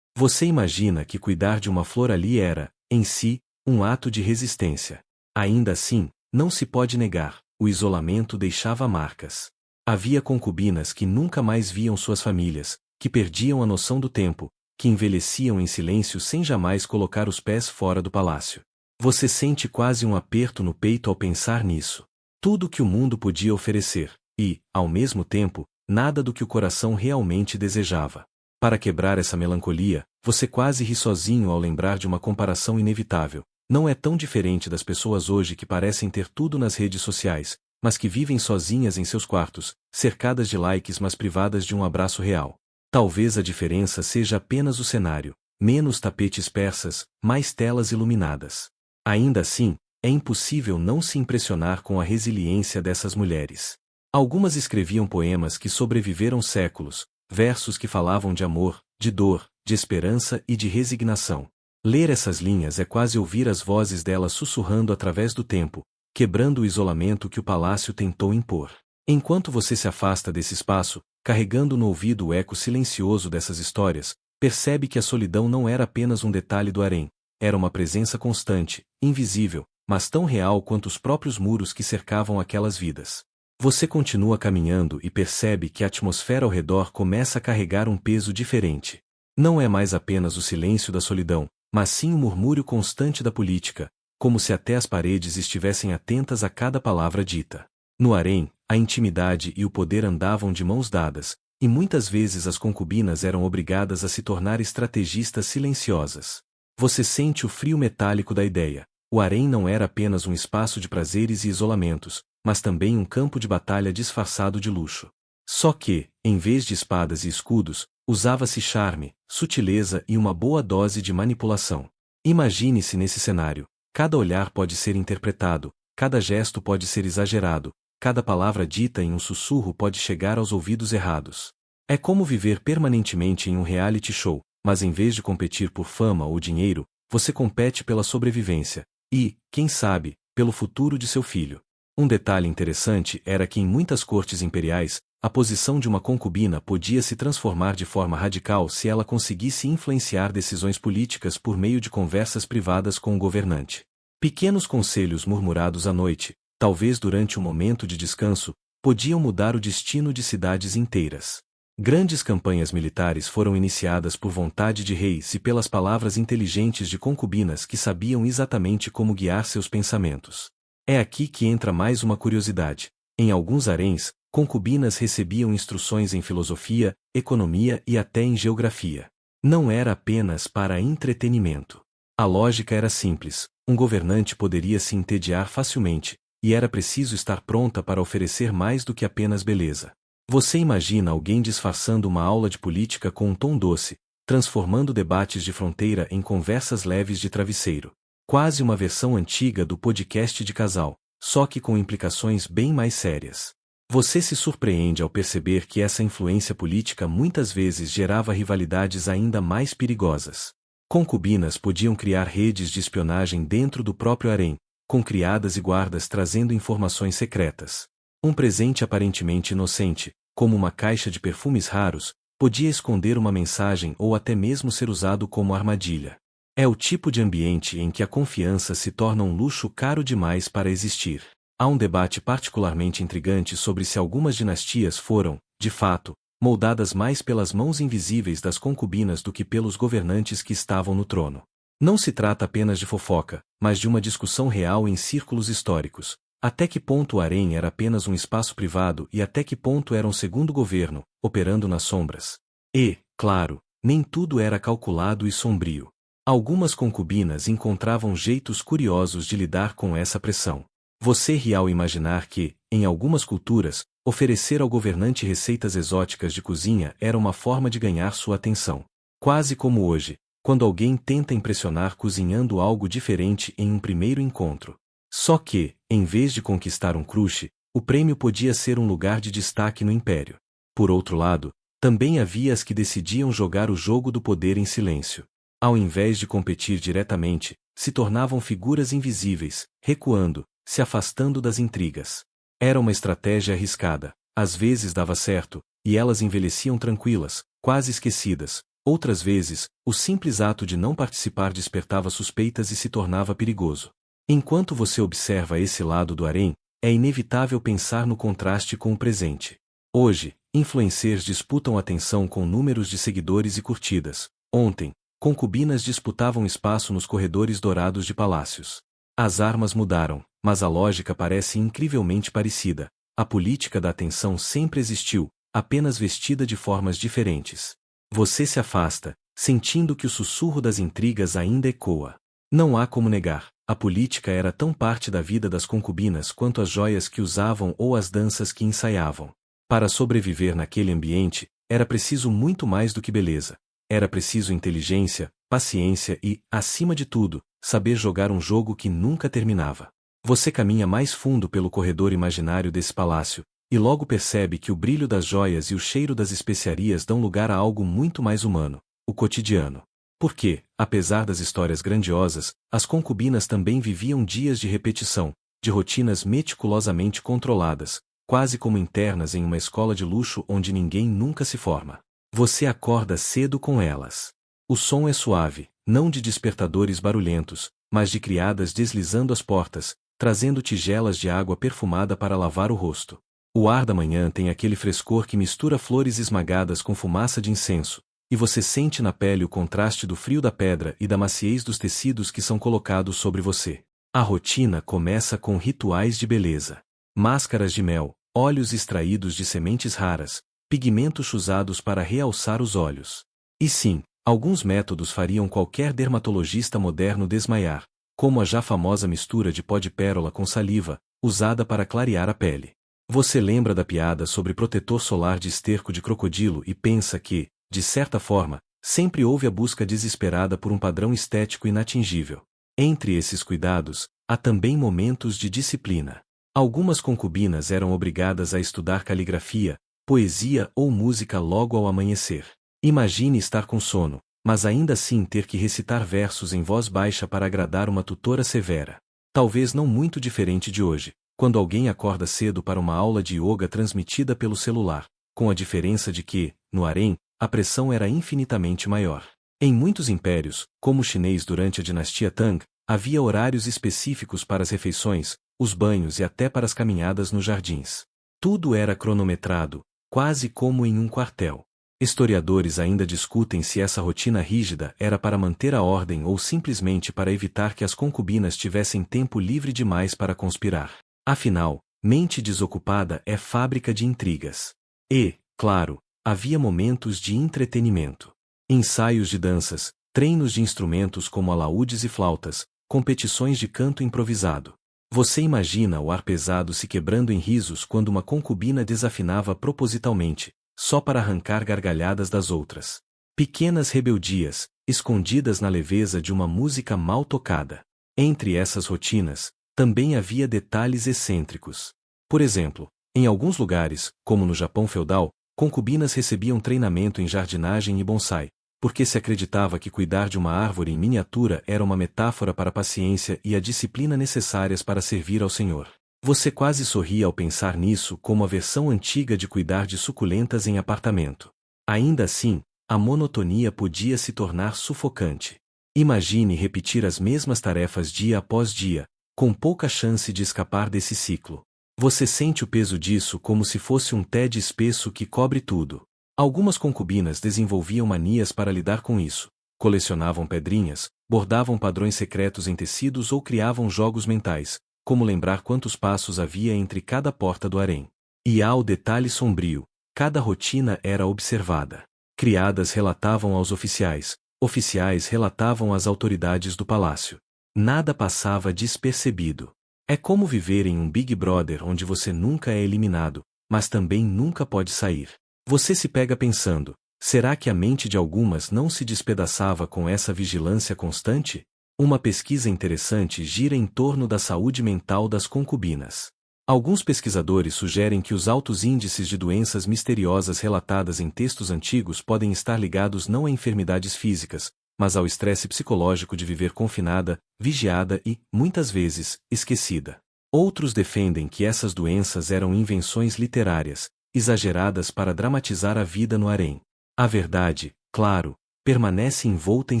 Você imagina que cuidar de uma flor ali era, em si, um ato de resistência. Ainda assim, não se pode negar, o isolamento deixava marcas. Havia concubinas que nunca mais viam suas famílias, que perdiam a noção do tempo, que envelheciam em silêncio sem jamais colocar os pés fora do palácio. Você sente quase um aperto no peito ao pensar nisso. Tudo que o mundo podia oferecer, e, ao mesmo tempo, nada do que o coração realmente desejava. Para quebrar essa melancolia, você quase ri sozinho ao lembrar de uma comparação inevitável. Não é tão diferente das pessoas hoje que parecem ter tudo nas redes sociais, mas que vivem sozinhas em seus quartos, cercadas de likes mas privadas de um abraço real. Talvez a diferença seja apenas o cenário, menos tapetes persas, mais telas iluminadas. Ainda assim, é impossível não se impressionar com a resiliência dessas mulheres. Algumas escreviam poemas que sobreviveram séculos, versos que falavam de amor, de dor, de esperança e de resignação. Ler essas linhas é quase ouvir as vozes dela sussurrando através do tempo, quebrando o isolamento que o palácio tentou impor. Enquanto você se afasta desse espaço, carregando no ouvido o eco silencioso dessas histórias, percebe que a solidão não era apenas um detalhe do harém, era uma presença constante, invisível, mas tão real quanto os próprios muros que cercavam aquelas vidas. Você continua caminhando e percebe que a atmosfera ao redor começa a carregar um peso diferente. Não é mais apenas o silêncio da solidão, mas sim o murmúrio constante da política, como se até as paredes estivessem atentas a cada palavra dita. No harém, a intimidade e o poder andavam de mãos dadas, e muitas vezes as concubinas eram obrigadas a se tornar estrategistas silenciosas. Você sente o frio metálico da ideia. O harém não era apenas um espaço de prazeres e isolamentos, mas também um campo de batalha disfarçado de luxo. Só que, em vez de espadas e escudos, usava-se charme, sutileza e uma boa dose de manipulação. Imagine-se nesse cenário. Cada olhar pode ser interpretado, cada gesto pode ser exagerado, cada palavra dita em um sussurro pode chegar aos ouvidos errados. É como viver permanentemente em um reality show, mas em vez de competir por fama ou dinheiro, você compete pela sobrevivência e, quem sabe, pelo futuro de seu filho. Um detalhe interessante era que em muitas cortes imperiais, a posição de uma concubina podia se transformar de forma radical se ela conseguisse influenciar decisões políticas por meio de conversas privadas com o governante. Pequenos conselhos murmurados à noite, talvez durante um momento de descanso, podiam mudar o destino de cidades inteiras. Grandes campanhas militares foram iniciadas por vontade de reis e pelas palavras inteligentes de concubinas que sabiam exatamente como guiar seus pensamentos. É aqui que entra mais uma curiosidade. Em alguns haréns, concubinas recebiam instruções em filosofia, economia e até em geografia. Não era apenas para entretenimento. A lógica era simples, um governante poderia se entediar facilmente, e era preciso estar pronta para oferecer mais do que apenas beleza. Você imagina alguém disfarçando uma aula de política com um tom doce, transformando debates de fronteira em conversas leves de travesseiro. Quase uma versão antiga do podcast de casal, só que com implicações bem mais sérias. Você se surpreende ao perceber que essa influência política muitas vezes gerava rivalidades ainda mais perigosas. Concubinas podiam criar redes de espionagem dentro do próprio harém, com criadas e guardas trazendo informações secretas. Um presente aparentemente inocente, como uma caixa de perfumes raros, podia esconder uma mensagem ou até mesmo ser usado como armadilha. É o tipo de ambiente em que a confiança se torna um luxo caro demais para existir. Há um debate particularmente intrigante sobre se algumas dinastias foram, de fato, moldadas mais pelas mãos invisíveis das concubinas do que pelos governantes que estavam no trono. Não se trata apenas de fofoca, mas de uma discussão real em círculos históricos. Até que ponto o harém era apenas um espaço privado e até que ponto era um segundo governo, operando nas sombras. E, claro, nem tudo era calculado e sombrio. Algumas concubinas encontravam jeitos curiosos de lidar com essa pressão. Você ri ao imaginar que, em algumas culturas, oferecer ao governante receitas exóticas de cozinha era uma forma de ganhar sua atenção. Quase como hoje, quando alguém tenta impressionar cozinhando algo diferente em um primeiro encontro. Só que, em vez de conquistar um crush, o prêmio podia ser um lugar de destaque no império. Por outro lado, também havia as que decidiam jogar o jogo do poder em silêncio. Ao invés de competir diretamente, se tornavam figuras invisíveis, recuando, se afastando das intrigas. Era uma estratégia arriscada, às vezes dava certo, e elas envelheciam tranquilas, quase esquecidas. Outras vezes, o simples ato de não participar despertava suspeitas e se tornava perigoso. Enquanto você observa esse lado do harém, é inevitável pensar no contraste com o presente. Hoje, influencers disputam atenção com números de seguidores e curtidas. Ontem, concubinas disputavam espaço nos corredores dourados de palácios. As armas mudaram, mas a lógica parece incrivelmente parecida. A política da atenção sempre existiu, apenas vestida de formas diferentes. Você se afasta, sentindo que o sussurro das intrigas ainda ecoa. Não há como negar, a política era tão parte da vida das concubinas quanto as joias que usavam ou as danças que ensaiavam. Para sobreviver naquele ambiente, era preciso muito mais do que beleza. Era preciso inteligência, paciência e, acima de tudo, saber jogar um jogo que nunca terminava. Você caminha mais fundo pelo corredor imaginário desse palácio, e logo percebe que o brilho das joias e o cheiro das especiarias dão lugar a algo muito mais humano, o cotidiano. Porque, apesar das histórias grandiosas, as concubinas também viviam dias de repetição, de rotinas meticulosamente controladas, quase como internas em uma escola de luxo onde ninguém nunca se forma. Você acorda cedo com elas. O som é suave, não de despertadores barulhentos, mas de criadas deslizando as portas, trazendo tigelas de água perfumada para lavar o rosto. O ar da manhã tem aquele frescor que mistura flores esmagadas com fumaça de incenso, e você sente na pele o contraste do frio da pedra e da maciez dos tecidos que são colocados sobre você. A rotina começa com rituais de beleza. Máscaras de mel, óleos extraídos de sementes raras, pigmentos usados para realçar os olhos. E sim, alguns métodos fariam qualquer dermatologista moderno desmaiar, como a já famosa mistura de pó de pérola com saliva, usada para clarear a pele. Você lembra da piada sobre protetor solar de esterco de crocodilo e pensa que, de certa forma, sempre houve a busca desesperada por um padrão estético inatingível. Entre esses cuidados, há também momentos de disciplina. Algumas concubinas eram obrigadas a estudar caligrafia, poesia ou música logo ao amanhecer. Imagine estar com sono, mas ainda assim ter que recitar versos em voz baixa para agradar uma tutora severa. Talvez não muito diferente de hoje, quando alguém acorda cedo para uma aula de yoga transmitida pelo celular, com a diferença de que, no harém, a pressão era infinitamente maior. Em muitos impérios, como o chinês durante a dinastia Tang, havia horários específicos para as refeições, os banhos e até para as caminhadas nos jardins. Tudo era cronometrado, quase como em um quartel. Historiadores ainda discutem se essa rotina rígida era para manter a ordem ou simplesmente para evitar que as concubinas tivessem tempo livre demais para conspirar. Afinal, mente desocupada é fábrica de intrigas. E, claro, havia momentos de entretenimento. Ensaios de danças, treinos de instrumentos como alaúdes e flautas, competições de canto improvisado. Você imagina o ar pesado se quebrando em risos quando uma concubina desafinava propositalmente, só para arrancar gargalhadas das outras. Pequenas rebeldias, escondidas na leveza de uma música mal tocada. Entre essas rotinas, também havia detalhes excêntricos. Por exemplo, em alguns lugares, como no Japão feudal, concubinas recebiam treinamento em jardinagem e bonsai, porque se acreditava que cuidar de uma árvore em miniatura era uma metáfora para a paciência e a disciplina necessárias para servir ao Senhor. Você quase sorria ao pensar nisso como a versão antiga de cuidar de suculentas em apartamento. Ainda assim, a monotonia podia se tornar sufocante. Imagine repetir as mesmas tarefas dia após dia, com pouca chance de escapar desse ciclo. Você sente o peso disso como se fosse um tédio espesso que cobre tudo. Algumas concubinas desenvolviam manias para lidar com isso. Colecionavam pedrinhas, bordavam padrões secretos em tecidos ou criavam jogos mentais, como lembrar quantos passos havia entre cada porta do harém. E há o detalhe sombrio: cada rotina era observada. Criadas relatavam aos oficiais, oficiais relatavam às autoridades do palácio. Nada passava despercebido. É como viver em um Big Brother onde você nunca é eliminado, mas também nunca pode sair. Você se pega pensando, será que a mente de algumas não se despedaçava com essa vigilância constante? Uma pesquisa interessante gira em torno da saúde mental das concubinas. Alguns pesquisadores sugerem que os altos índices de doenças misteriosas relatadas em textos antigos podem estar ligados não a enfermidades físicas, mas ao estresse psicológico de viver confinada, vigiada e, muitas vezes, esquecida. Outros defendem que essas doenças eram invenções literárias, exageradas para dramatizar a vida no harém. A verdade, claro, permanece envolta em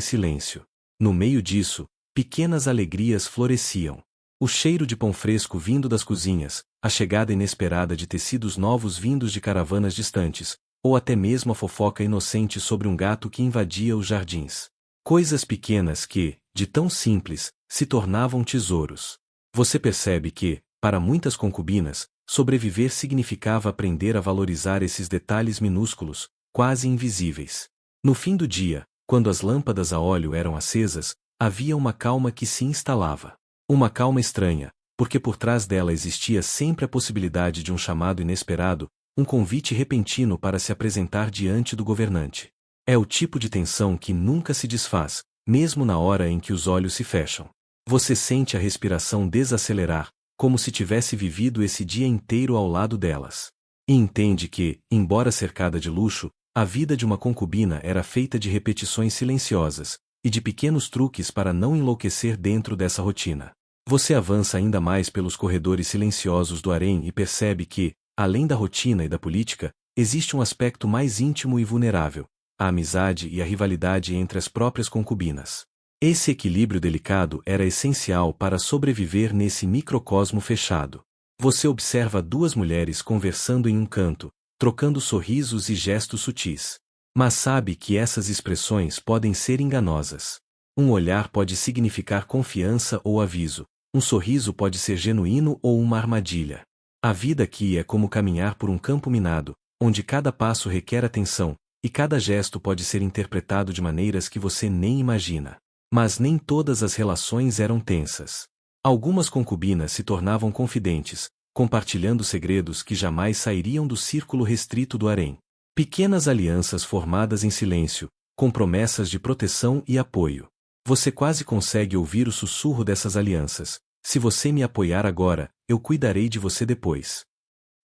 silêncio. No meio disso, pequenas alegrias floresciam. O cheiro de pão fresco vindo das cozinhas, a chegada inesperada de tecidos novos vindos de caravanas distantes, ou até mesmo a fofoca inocente sobre um gato que invadia os jardins. Coisas pequenas que, de tão simples, se tornavam tesouros. Você percebe que, para muitas concubinas, sobreviver significava aprender a valorizar esses detalhes minúsculos, quase invisíveis. No fim do dia, quando as lâmpadas a óleo eram acesas, havia uma calma que se instalava. Uma calma estranha, porque por trás dela existia sempre a possibilidade de um chamado inesperado, um convite repentino para se apresentar diante do governante. É o tipo de tensão que nunca se desfaz, mesmo na hora em que os olhos se fecham. Você sente a respiração desacelerar, como se tivesse vivido esse dia inteiro ao lado delas. E entende que, embora cercada de luxo, a vida de uma concubina era feita de repetições silenciosas, e de pequenos truques para não enlouquecer dentro dessa rotina. Você avança ainda mais pelos corredores silenciosos do harém e percebe que, além da rotina e da política, existe um aspecto mais íntimo e vulnerável: a amizade e a rivalidade entre as próprias concubinas. Esse equilíbrio delicado era essencial para sobreviver nesse microcosmo fechado. Você observa duas mulheres conversando em um canto, trocando sorrisos e gestos sutis. Mas sabe que essas expressões podem ser enganosas. Um olhar pode significar confiança ou aviso, um sorriso pode ser genuíno ou uma armadilha. A vida aqui é como caminhar por um campo minado, onde cada passo requer atenção, e cada gesto pode ser interpretado de maneiras que você nem imagina. Mas nem todas as relações eram tensas. Algumas concubinas se tornavam confidentes, compartilhando segredos que jamais sairiam do círculo restrito do harém. Pequenas alianças formadas em silêncio, com promessas de proteção e apoio. Você quase consegue ouvir o sussurro dessas alianças: se você me apoiar agora, eu cuidarei de você depois.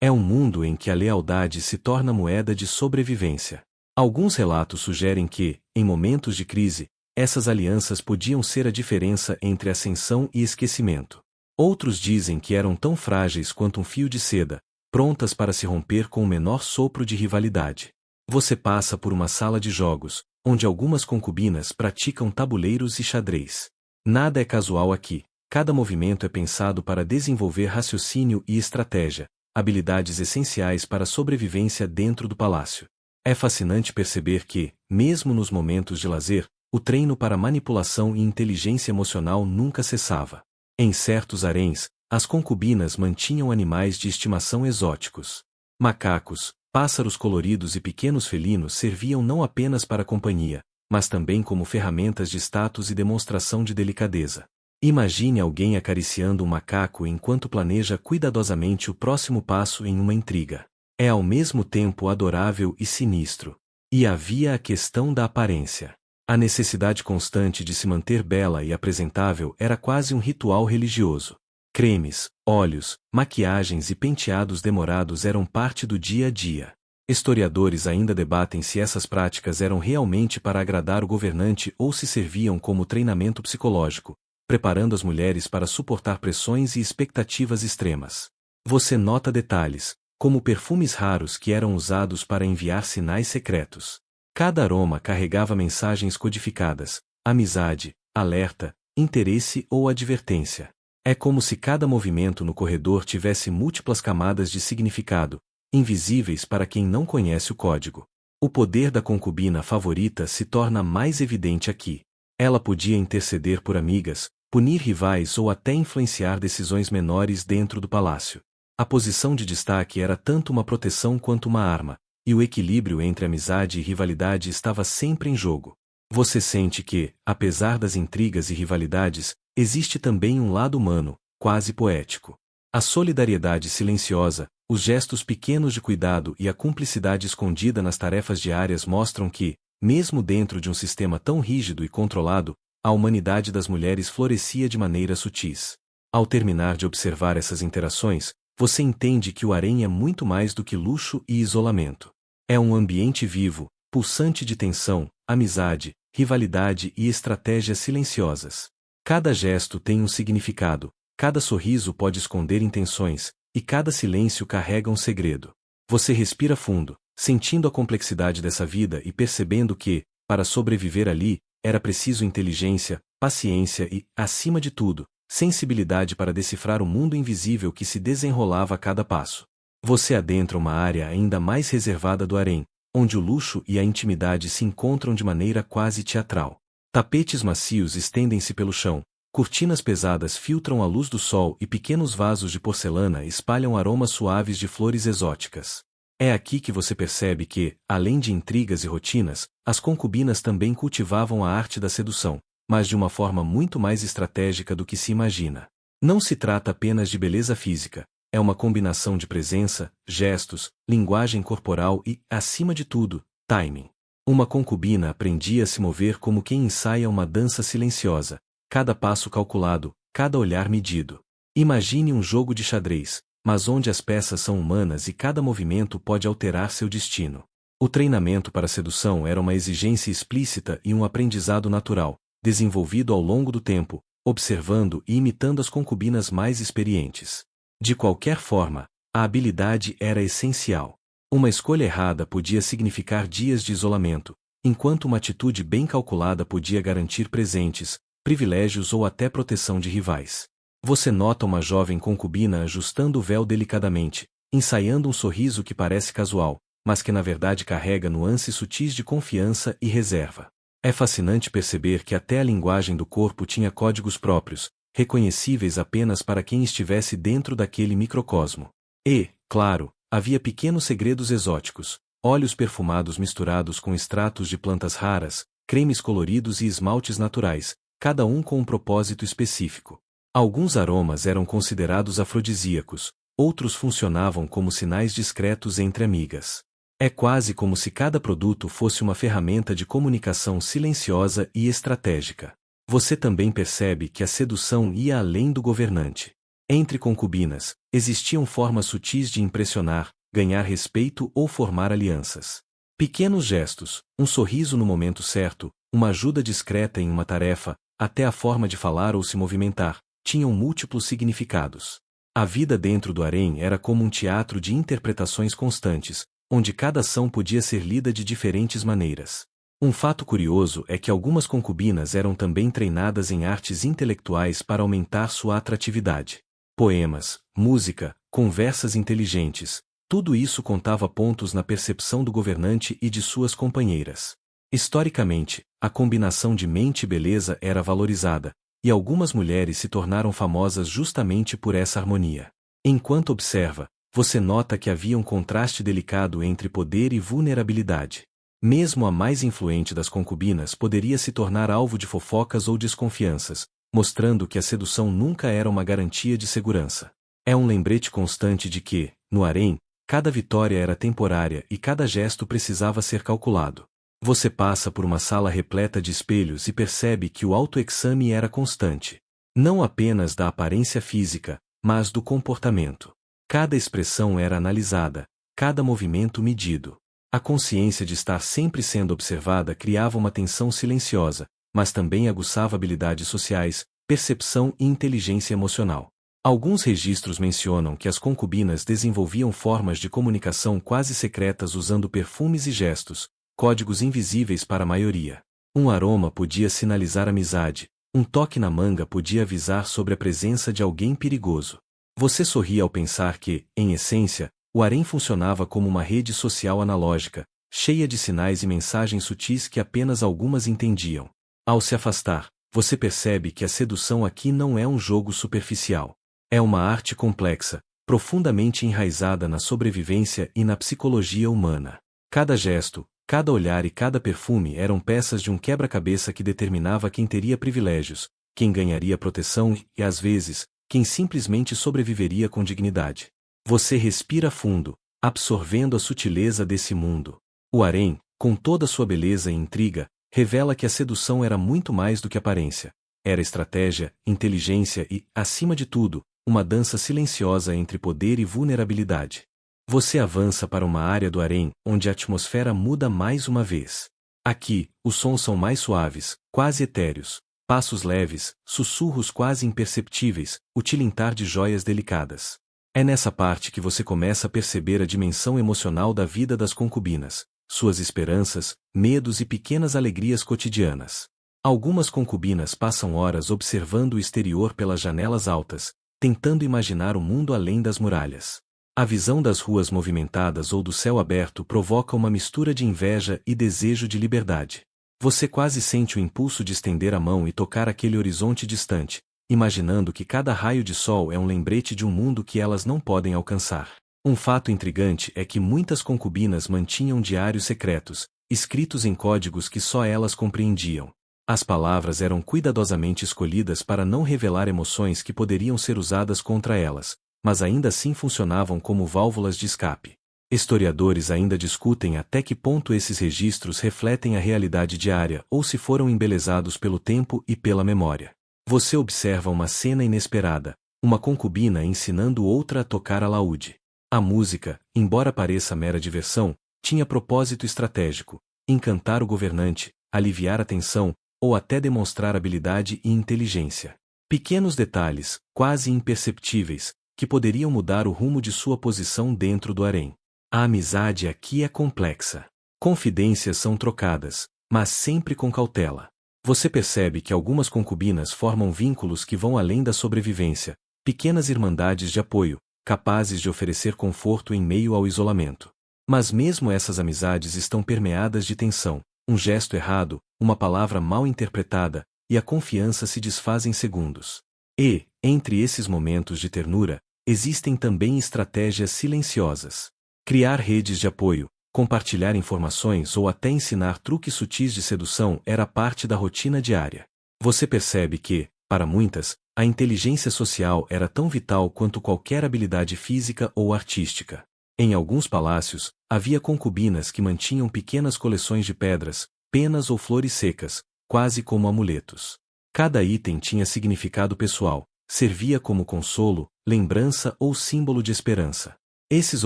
É um mundo em que a lealdade se torna moeda de sobrevivência. Alguns relatos sugerem que, em momentos de crise, essas alianças podiam ser a diferença entre ascensão e esquecimento. Outros dizem que eram tão frágeis quanto um fio de seda, prontas para se romper com o menor sopro de rivalidade. Você passa por uma sala de jogos, onde algumas concubinas praticam tabuleiros e xadrez. Nada é casual aqui. Cada movimento é pensado para desenvolver raciocínio e estratégia, habilidades essenciais para a sobrevivência dentro do palácio. É fascinante perceber que, mesmo nos momentos de lazer, o treino para manipulação e inteligência emocional nunca cessava. Em certos haréns, as concubinas mantinham animais de estimação exóticos. Macacos, pássaros coloridos e pequenos felinos serviam não apenas para companhia, mas também como ferramentas de status e demonstração de delicadeza. Imagine alguém acariciando um macaco enquanto planeja cuidadosamente o próximo passo em uma intriga. É ao mesmo tempo adorável e sinistro. E havia a questão da aparência. A necessidade constante de se manter bela e apresentável era quase um ritual religioso. Cremes, óleos, maquiagens e penteados demorados eram parte do dia a dia. Historiadores ainda debatem se essas práticas eram realmente para agradar o governante ou se serviam como treinamento psicológico, preparando as mulheres para suportar pressões e expectativas extremas. Você nota detalhes, como perfumes raros que eram usados para enviar sinais secretos. Cada aroma carregava mensagens codificadas: amizade, alerta, interesse ou advertência. É como se cada movimento no corredor tivesse múltiplas camadas de significado, invisíveis para quem não conhece o código. O poder da concubina favorita se torna mais evidente aqui. Ela podia interceder por amigas, punir rivais ou até influenciar decisões menores dentro do palácio. A posição de destaque era tanto uma proteção quanto uma arma, e o equilíbrio entre amizade e rivalidade estava sempre em jogo. Você sente que, apesar das intrigas e rivalidades, existe também um lado humano, quase poético. A solidariedade silenciosa, os gestos pequenos de cuidado e a cumplicidade escondida nas tarefas diárias mostram que, mesmo dentro de um sistema tão rígido e controlado, a humanidade das mulheres florescia de maneira sutis. Ao terminar de observar essas interações, você entende que o harém é muito mais do que luxo e isolamento. É um ambiente vivo, pulsante de tensão, amizade, rivalidade e estratégias silenciosas. Cada gesto tem um significado, cada sorriso pode esconder intenções, e cada silêncio carrega um segredo. Você respira fundo, sentindo a complexidade dessa vida e percebendo que, para sobreviver ali, era preciso inteligência, paciência e, acima de tudo, sensibilidade para decifrar o mundo invisível que se desenrolava a cada passo. Você adentra uma área ainda mais reservada do harém, onde o luxo e a intimidade se encontram de maneira quase teatral. Tapetes macios estendem-se pelo chão, cortinas pesadas filtram a luz do sol e pequenos vasos de porcelana espalham aromas suaves de flores exóticas. É aqui que você percebe que, além de intrigas e rotinas, as concubinas também cultivavam a arte da sedução, mas de uma forma muito mais estratégica do que se imagina. Não se trata apenas de beleza física. É uma combinação de presença, gestos, linguagem corporal e, acima de tudo, timing. Uma concubina aprendia a se mover como quem ensaia uma dança silenciosa, cada passo calculado, cada olhar medido. Imagine um jogo de xadrez, mas onde as peças são humanas e cada movimento pode alterar seu destino. O treinamento para a sedução era uma exigência explícita e um aprendizado natural, desenvolvido ao longo do tempo, observando e imitando as concubinas mais experientes. De qualquer forma, a habilidade era essencial. Uma escolha errada podia significar dias de isolamento, enquanto uma atitude bem calculada podia garantir presentes, privilégios ou até proteção de rivais. Você nota uma jovem concubina ajustando o véu delicadamente, ensaiando um sorriso que parece casual, mas que na verdade carrega nuances sutis de confiança e reserva. É fascinante perceber que até a linguagem do corpo tinha códigos próprios, reconhecíveis apenas para quem estivesse dentro daquele microcosmo. E, claro, havia pequenos segredos exóticos, óleos perfumados misturados com extratos de plantas raras, cremes coloridos e esmaltes naturais, cada um com um propósito específico. Alguns aromas eram considerados afrodisíacos, outros funcionavam como sinais discretos entre amigas. É quase como se cada produto fosse uma ferramenta de comunicação silenciosa e estratégica. Você também percebe que a sedução ia além do governante. Entre concubinas, existiam formas sutis de impressionar, ganhar respeito ou formar alianças. Pequenos gestos, um sorriso no momento certo, uma ajuda discreta em uma tarefa, até a forma de falar ou se movimentar, tinham múltiplos significados. A vida dentro do harém era como um teatro de interpretações constantes, onde cada ação podia ser lida de diferentes maneiras. Um fato curioso é que algumas concubinas eram também treinadas em artes intelectuais para aumentar sua atratividade. Poemas, música, conversas inteligentes, tudo isso contava pontos na percepção do governante e de suas companheiras. Historicamente, a combinação de mente e beleza era valorizada, e algumas mulheres se tornaram famosas justamente por essa harmonia. Enquanto observa, você nota que havia um contraste delicado entre poder e vulnerabilidade. Mesmo a mais influente das concubinas poderia se tornar alvo de fofocas ou desconfianças, mostrando que a sedução nunca era uma garantia de segurança. É um lembrete constante de que, no harém, cada vitória era temporária e cada gesto precisava ser calculado. Você passa por uma sala repleta de espelhos e percebe que o autoexame era constante. Não apenas da aparência física, mas do comportamento. Cada expressão era analisada, cada movimento medido. A consciência de estar sempre sendo observada criava uma tensão silenciosa, mas também aguçava habilidades sociais, percepção e inteligência emocional. Alguns registros mencionam que as concubinas desenvolviam formas de comunicação quase secretas usando perfumes e gestos, códigos invisíveis para a maioria. Um aroma podia sinalizar amizade, um toque na manga podia avisar sobre a presença de alguém perigoso. Você sorri ao pensar que, em essência, o harém funcionava como uma rede social analógica, cheia de sinais e mensagens sutis que apenas algumas entendiam. Ao se afastar, você percebe que a sedução aqui não é um jogo superficial. É uma arte complexa, profundamente enraizada na sobrevivência e na psicologia humana. Cada gesto, cada olhar e cada perfume eram peças de um quebra-cabeça que determinava quem teria privilégios, quem ganharia proteção e, às vezes, quem simplesmente sobreviveria com dignidade. Você respira fundo, absorvendo a sutileza desse mundo. O harém, com toda sua beleza e intriga, revela que a sedução era muito mais do que aparência. Era estratégia, inteligência e, acima de tudo, uma dança silenciosa entre poder e vulnerabilidade. Você avança para uma área do harém, onde a atmosfera muda mais uma vez. Aqui, os sons são mais suaves, quase etéreos. Passos leves, sussurros quase imperceptíveis, o tilintar de joias delicadas. É nessa parte que você começa a perceber a dimensão emocional da vida das concubinas, suas esperanças, medos e pequenas alegrias cotidianas. Algumas concubinas passam horas observando o exterior pelas janelas altas, tentando imaginar o mundo além das muralhas. A visão das ruas movimentadas ou do céu aberto provoca uma mistura de inveja e desejo de liberdade. Você quase sente o impulso de estender a mão e tocar aquele horizonte distante, imaginando que cada raio de sol é um lembrete de um mundo que elas não podem alcançar. Um fato intrigante é que muitas concubinas mantinham diários secretos, escritos em códigos que só elas compreendiam. As palavras eram cuidadosamente escolhidas para não revelar emoções que poderiam ser usadas contra elas, mas ainda assim funcionavam como válvulas de escape. Historiadores ainda discutem até que ponto esses registros refletem a realidade diária ou se foram embelezados pelo tempo e pela memória. Você observa uma cena inesperada, uma concubina ensinando outra a tocar alaúde. A música, embora pareça mera diversão, tinha propósito estratégico: encantar o governante, aliviar a tensão, ou até demonstrar habilidade e inteligência. Pequenos detalhes, quase imperceptíveis, que poderiam mudar o rumo de sua posição dentro do harém. A amizade aqui é complexa. Confidências são trocadas, mas sempre com cautela. Você percebe que algumas concubinas formam vínculos que vão além da sobrevivência, pequenas irmandades de apoio, capazes de oferecer conforto em meio ao isolamento. Mas mesmo essas amizades estão permeadas de tensão, um gesto errado, uma palavra mal interpretada, e a confiança se desfaz em segundos. E, entre esses momentos de ternura, existem também estratégias silenciosas. Criar redes de apoio, compartilhar informações ou até ensinar truques sutis de sedução era parte da rotina diária. Você percebe que, para muitas, a inteligência social era tão vital quanto qualquer habilidade física ou artística. Em alguns palácios, havia concubinas que mantinham pequenas coleções de pedras, penas ou flores secas, quase como amuletos. Cada item tinha significado pessoal, servia como consolo, lembrança ou símbolo de esperança. Esses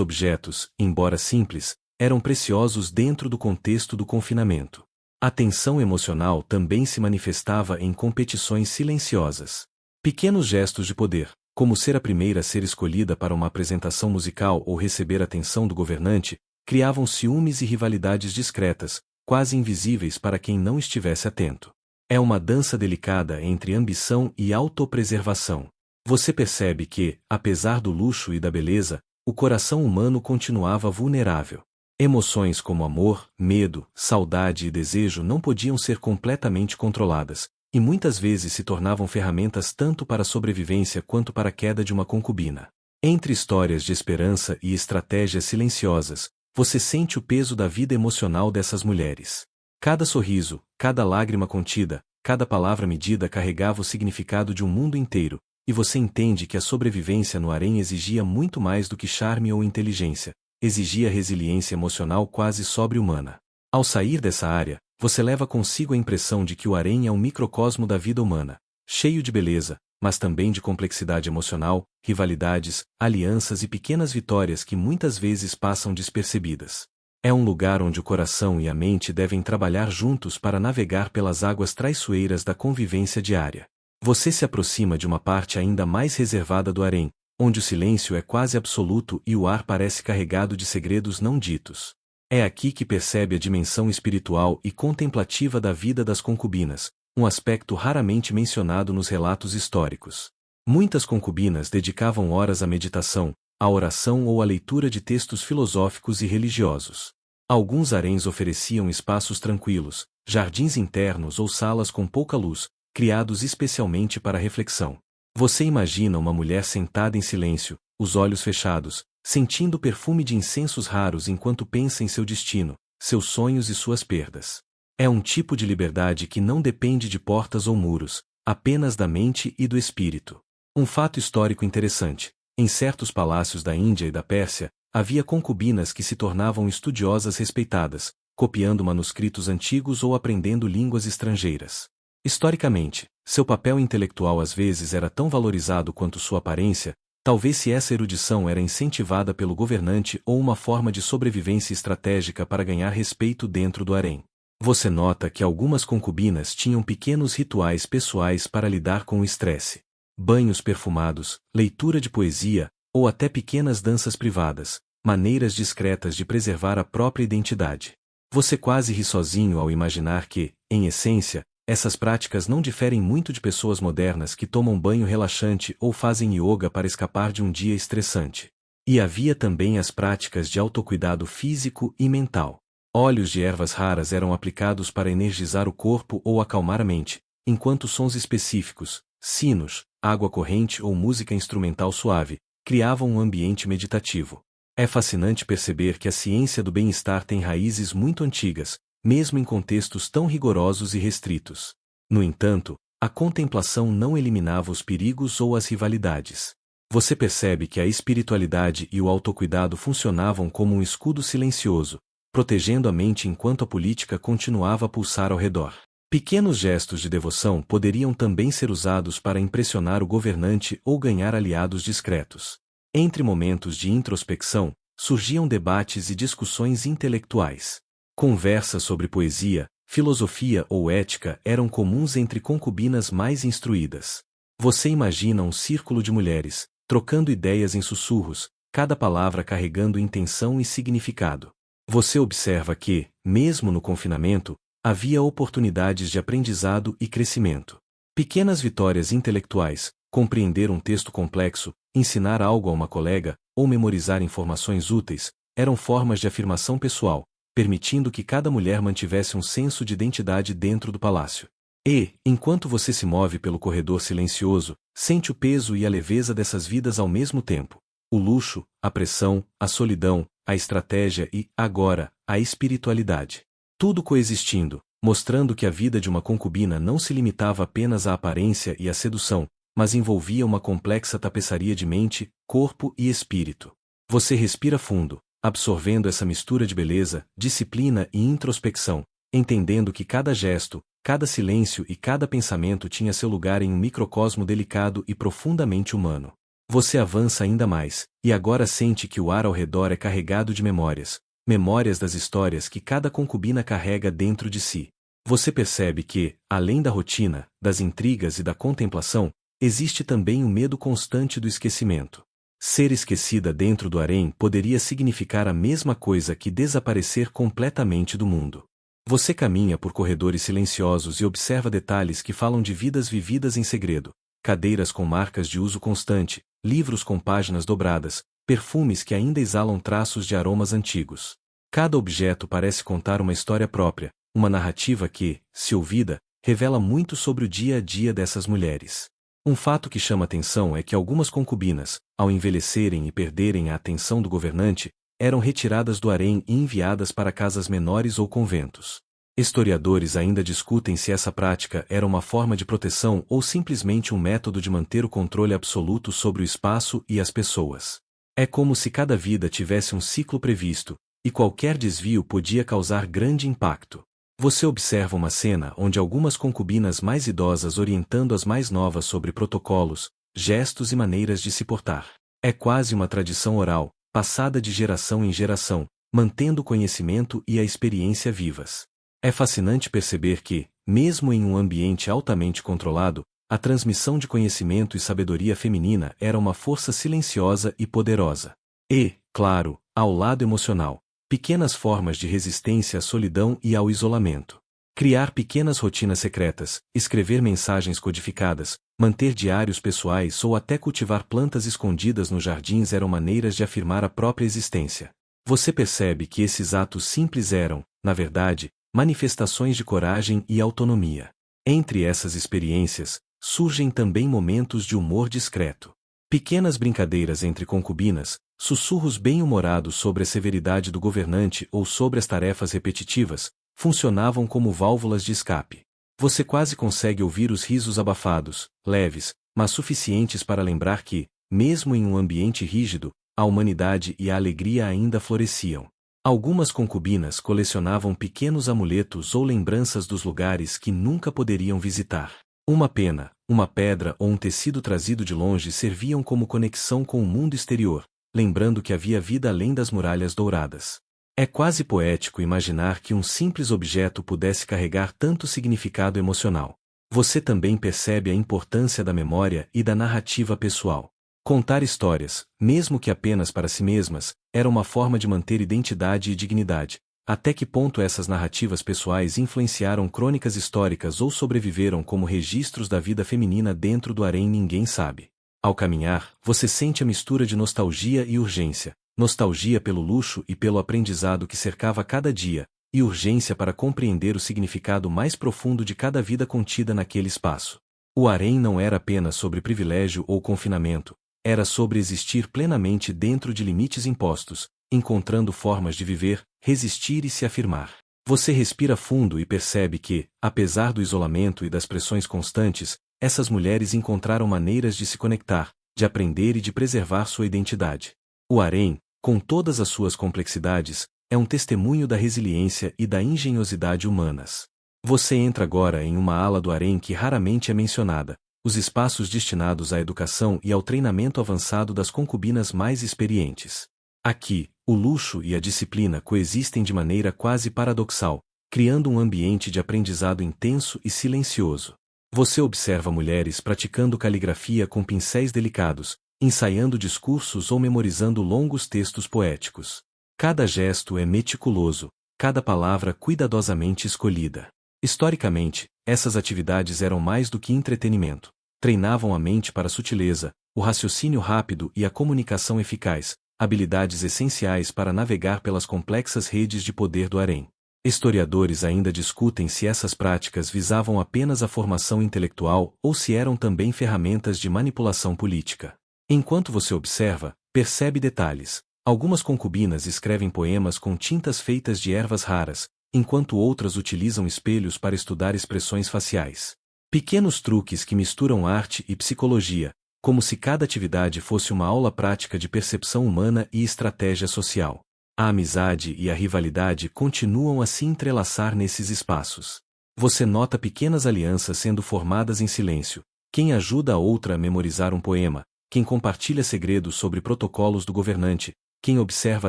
objetos, embora simples, eram preciosos dentro do contexto do confinamento. A tensão emocional também se manifestava em competições silenciosas. Pequenos gestos de poder, como ser a primeira a ser escolhida para uma apresentação musical ou receber a atenção do governante, criavam ciúmes e rivalidades discretas, quase invisíveis para quem não estivesse atento. É uma dança delicada entre ambição e autopreservação. Você percebe que, apesar do luxo e da beleza, o coração humano continuava vulnerável. Emoções como amor, medo, saudade e desejo não podiam ser completamente controladas, e muitas vezes se tornavam ferramentas tanto para a sobrevivência quanto para a queda de uma concubina. Entre histórias de esperança e estratégias silenciosas, você sente o peso da vida emocional dessas mulheres. Cada sorriso, cada lágrima contida, cada palavra medida carregava o significado de um mundo inteiro, e você entende que a sobrevivência no harém exigia muito mais do que charme ou inteligência, exigia resiliência emocional quase sobre-humana. Ao sair dessa área, você leva consigo a impressão de que o harém é um microcosmo da vida humana, cheio de beleza, mas também de complexidade emocional, rivalidades, alianças e pequenas vitórias que muitas vezes passam despercebidas. É um lugar onde o coração e a mente devem trabalhar juntos para navegar pelas águas traiçoeiras da convivência diária. Você se aproxima de uma parte ainda mais reservada do harém, onde o silêncio é quase absoluto e o ar parece carregado de segredos não ditos. É aqui que percebe a dimensão espiritual e contemplativa da vida das concubinas, um aspecto raramente mencionado nos relatos históricos. Muitas concubinas dedicavam horas à meditação, à oração ou à leitura de textos filosóficos e religiosos. Alguns haréns ofereciam espaços tranquilos, jardins internos ou salas com pouca luz, criados especialmente para a reflexão. Você imagina uma mulher sentada em silêncio, os olhos fechados, sentindo o perfume de incensos raros enquanto pensa em seu destino, seus sonhos e suas perdas. É um tipo de liberdade que não depende de portas ou muros, apenas da mente e do espírito. Um fato histórico interessante: em certos palácios da Índia e da Pérsia, havia concubinas que se tornavam estudiosas respeitadas, copiando manuscritos antigos ou aprendendo línguas estrangeiras. Historicamente, seu papel intelectual às vezes era tão valorizado quanto sua aparência, talvez se essa erudição era incentivada pelo governante ou uma forma de sobrevivência estratégica para ganhar respeito dentro do harém. Você nota que algumas concubinas tinham pequenos rituais pessoais para lidar com o estresse. Banhos perfumados, leitura de poesia, ou até pequenas danças privadas, maneiras discretas de preservar a própria identidade. Você quase ri sozinho ao imaginar que, em essência, essas práticas não diferem muito de pessoas modernas que tomam banho relaxante ou fazem yoga para escapar de um dia estressante. E havia também as práticas de autocuidado físico e mental. Óleos de ervas raras eram aplicados para energizar o corpo ou acalmar a mente, enquanto sons específicos, sinos, água corrente ou música instrumental suave, criavam um ambiente meditativo. É fascinante perceber que a ciência do bem-estar tem raízes muito antigas, mesmo em contextos tão rigorosos e restritos. No entanto, a contemplação não eliminava os perigos ou as rivalidades. Você percebe que a espiritualidade e o autocuidado funcionavam como um escudo silencioso, protegendo a mente enquanto a política continuava a pulsar ao redor. Pequenos gestos de devoção poderiam também ser usados para impressionar o governante ou ganhar aliados discretos. Entre momentos de introspecção, surgiam debates e discussões intelectuais. Conversas sobre poesia, filosofia ou ética eram comuns entre concubinas mais instruídas. Você imagina um círculo de mulheres, trocando ideias em sussurros, cada palavra carregando intenção e significado. Você observa que, mesmo no confinamento, havia oportunidades de aprendizado e crescimento. Pequenas vitórias intelectuais, compreender um texto complexo, ensinar algo a uma colega, ou memorizar informações úteis, eram formas de afirmação pessoal, permitindo que cada mulher mantivesse um senso de identidade dentro do palácio. E, enquanto você se move pelo corredor silencioso, sente o peso e a leveza dessas vidas ao mesmo tempo. O luxo, a pressão, a solidão, a estratégia e, agora, a espiritualidade. Tudo coexistindo, mostrando que a vida de uma concubina não se limitava apenas à aparência e à sedução, mas envolvia uma complexa tapeçaria de mente, corpo e espírito. Você respira fundo, absorvendo essa mistura de beleza, disciplina e introspecção, entendendo que cada gesto, cada silêncio e cada pensamento tinha seu lugar em um microcosmo delicado e profundamente humano. Você avança ainda mais, e agora sente que o ar ao redor é carregado de memórias, memórias das histórias que cada concubina carrega dentro de si. Você percebe que, além da rotina, das intrigas e da contemplação, existe também o medo constante do esquecimento. Ser esquecida dentro do harém poderia significar a mesma coisa que desaparecer completamente do mundo. Você caminha por corredores silenciosos e observa detalhes que falam de vidas vividas em segredo, cadeiras com marcas de uso constante, livros com páginas dobradas, perfumes que ainda exalam traços de aromas antigos. Cada objeto parece contar uma história própria, uma narrativa que, se ouvida, revela muito sobre o dia a dia dessas mulheres. Um fato que chama atenção é que algumas concubinas, ao envelhecerem e perderem a atenção do governante, eram retiradas do harém e enviadas para casas menores ou conventos. Historiadores ainda discutem se essa prática era uma forma de proteção ou simplesmente um método de manter o controle absoluto sobre o espaço e as pessoas. É como se cada vida tivesse um ciclo previsto, e qualquer desvio podia causar grande impacto. Você observa uma cena onde algumas concubinas mais idosas orientando as mais novas sobre protocolos, gestos e maneiras de se portar. É quase uma tradição oral, passada de geração em geração, mantendo o conhecimento e a experiência vivas. É fascinante perceber que, mesmo em um ambiente altamente controlado, a transmissão de conhecimento e sabedoria feminina era uma força silenciosa e poderosa. E, claro, ao lado emocional, pequenas formas de resistência à solidão e ao isolamento. Criar pequenas rotinas secretas, escrever mensagens codificadas, manter diários pessoais ou até cultivar plantas escondidas nos jardins eram maneiras de afirmar a própria existência. Você percebe que esses atos simples eram, na verdade, manifestações de coragem e autonomia. Entre essas experiências, surgem também momentos de humor discreto. Pequenas brincadeiras entre concubinas, sussurros bem-humorados sobre a severidade do governante ou sobre as tarefas repetitivas, funcionavam como válvulas de escape. Você quase consegue ouvir os risos abafados, leves, mas suficientes para lembrar que, mesmo em um ambiente rígido, a humanidade e a alegria ainda floresciam. Algumas concubinas colecionavam pequenos amuletos ou lembranças dos lugares que nunca poderiam visitar. Uma pena, uma pedra ou um tecido trazido de longe serviam como conexão com o mundo exterior, lembrando que havia vida além das muralhas douradas. É quase poético imaginar que um simples objeto pudesse carregar tanto significado emocional. Você também percebe a importância da memória e da narrativa pessoal. Contar histórias, mesmo que apenas para si mesmas, era uma forma de manter identidade e dignidade. Até que ponto essas narrativas pessoais influenciaram crônicas históricas ou sobreviveram como registros da vida feminina dentro do harém ninguém sabe. Ao caminhar, você sente a mistura de nostalgia e urgência, nostalgia pelo luxo e pelo aprendizado que cercava cada dia, e urgência para compreender o significado mais profundo de cada vida contida naquele espaço. O harém não era apenas sobre privilégio ou confinamento, era sobre existir plenamente dentro de limites impostos, encontrando formas de viver, resistir e se afirmar. Você respira fundo e percebe que, apesar do isolamento e das pressões constantes, essas mulheres encontraram maneiras de se conectar, de aprender e de preservar sua identidade. O harém, com todas as suas complexidades, é um testemunho da resiliência e da engenhosidade humanas. Você entra agora em uma ala do harém que raramente é mencionada, os espaços destinados à educação e ao treinamento avançado das concubinas mais experientes. Aqui, o luxo e a disciplina coexistem de maneira quase paradoxal, criando um ambiente de aprendizado intenso e silencioso. Você observa mulheres praticando caligrafia com pincéis delicados, ensaiando discursos ou memorizando longos textos poéticos. Cada gesto é meticuloso, cada palavra cuidadosamente escolhida. Historicamente, essas atividades eram mais do que entretenimento. Treinavam a mente para a sutileza, o raciocínio rápido e a comunicação eficaz, habilidades essenciais para navegar pelas complexas redes de poder do harém. Historiadores ainda discutem se essas práticas visavam apenas a formação intelectual ou se eram também ferramentas de manipulação política. Enquanto você observa, percebe detalhes. Algumas concubinas escrevem poemas com tintas feitas de ervas raras, enquanto outras utilizam espelhos para estudar expressões faciais. Pequenos truques que misturam arte e psicologia, como se cada atividade fosse uma aula prática de percepção humana e estratégia social. A amizade e a rivalidade continuam a se entrelaçar nesses espaços. Você nota pequenas alianças sendo formadas em silêncio. Quem ajuda a outra a memorizar um poema, quem compartilha segredos sobre protocolos do governante, quem observa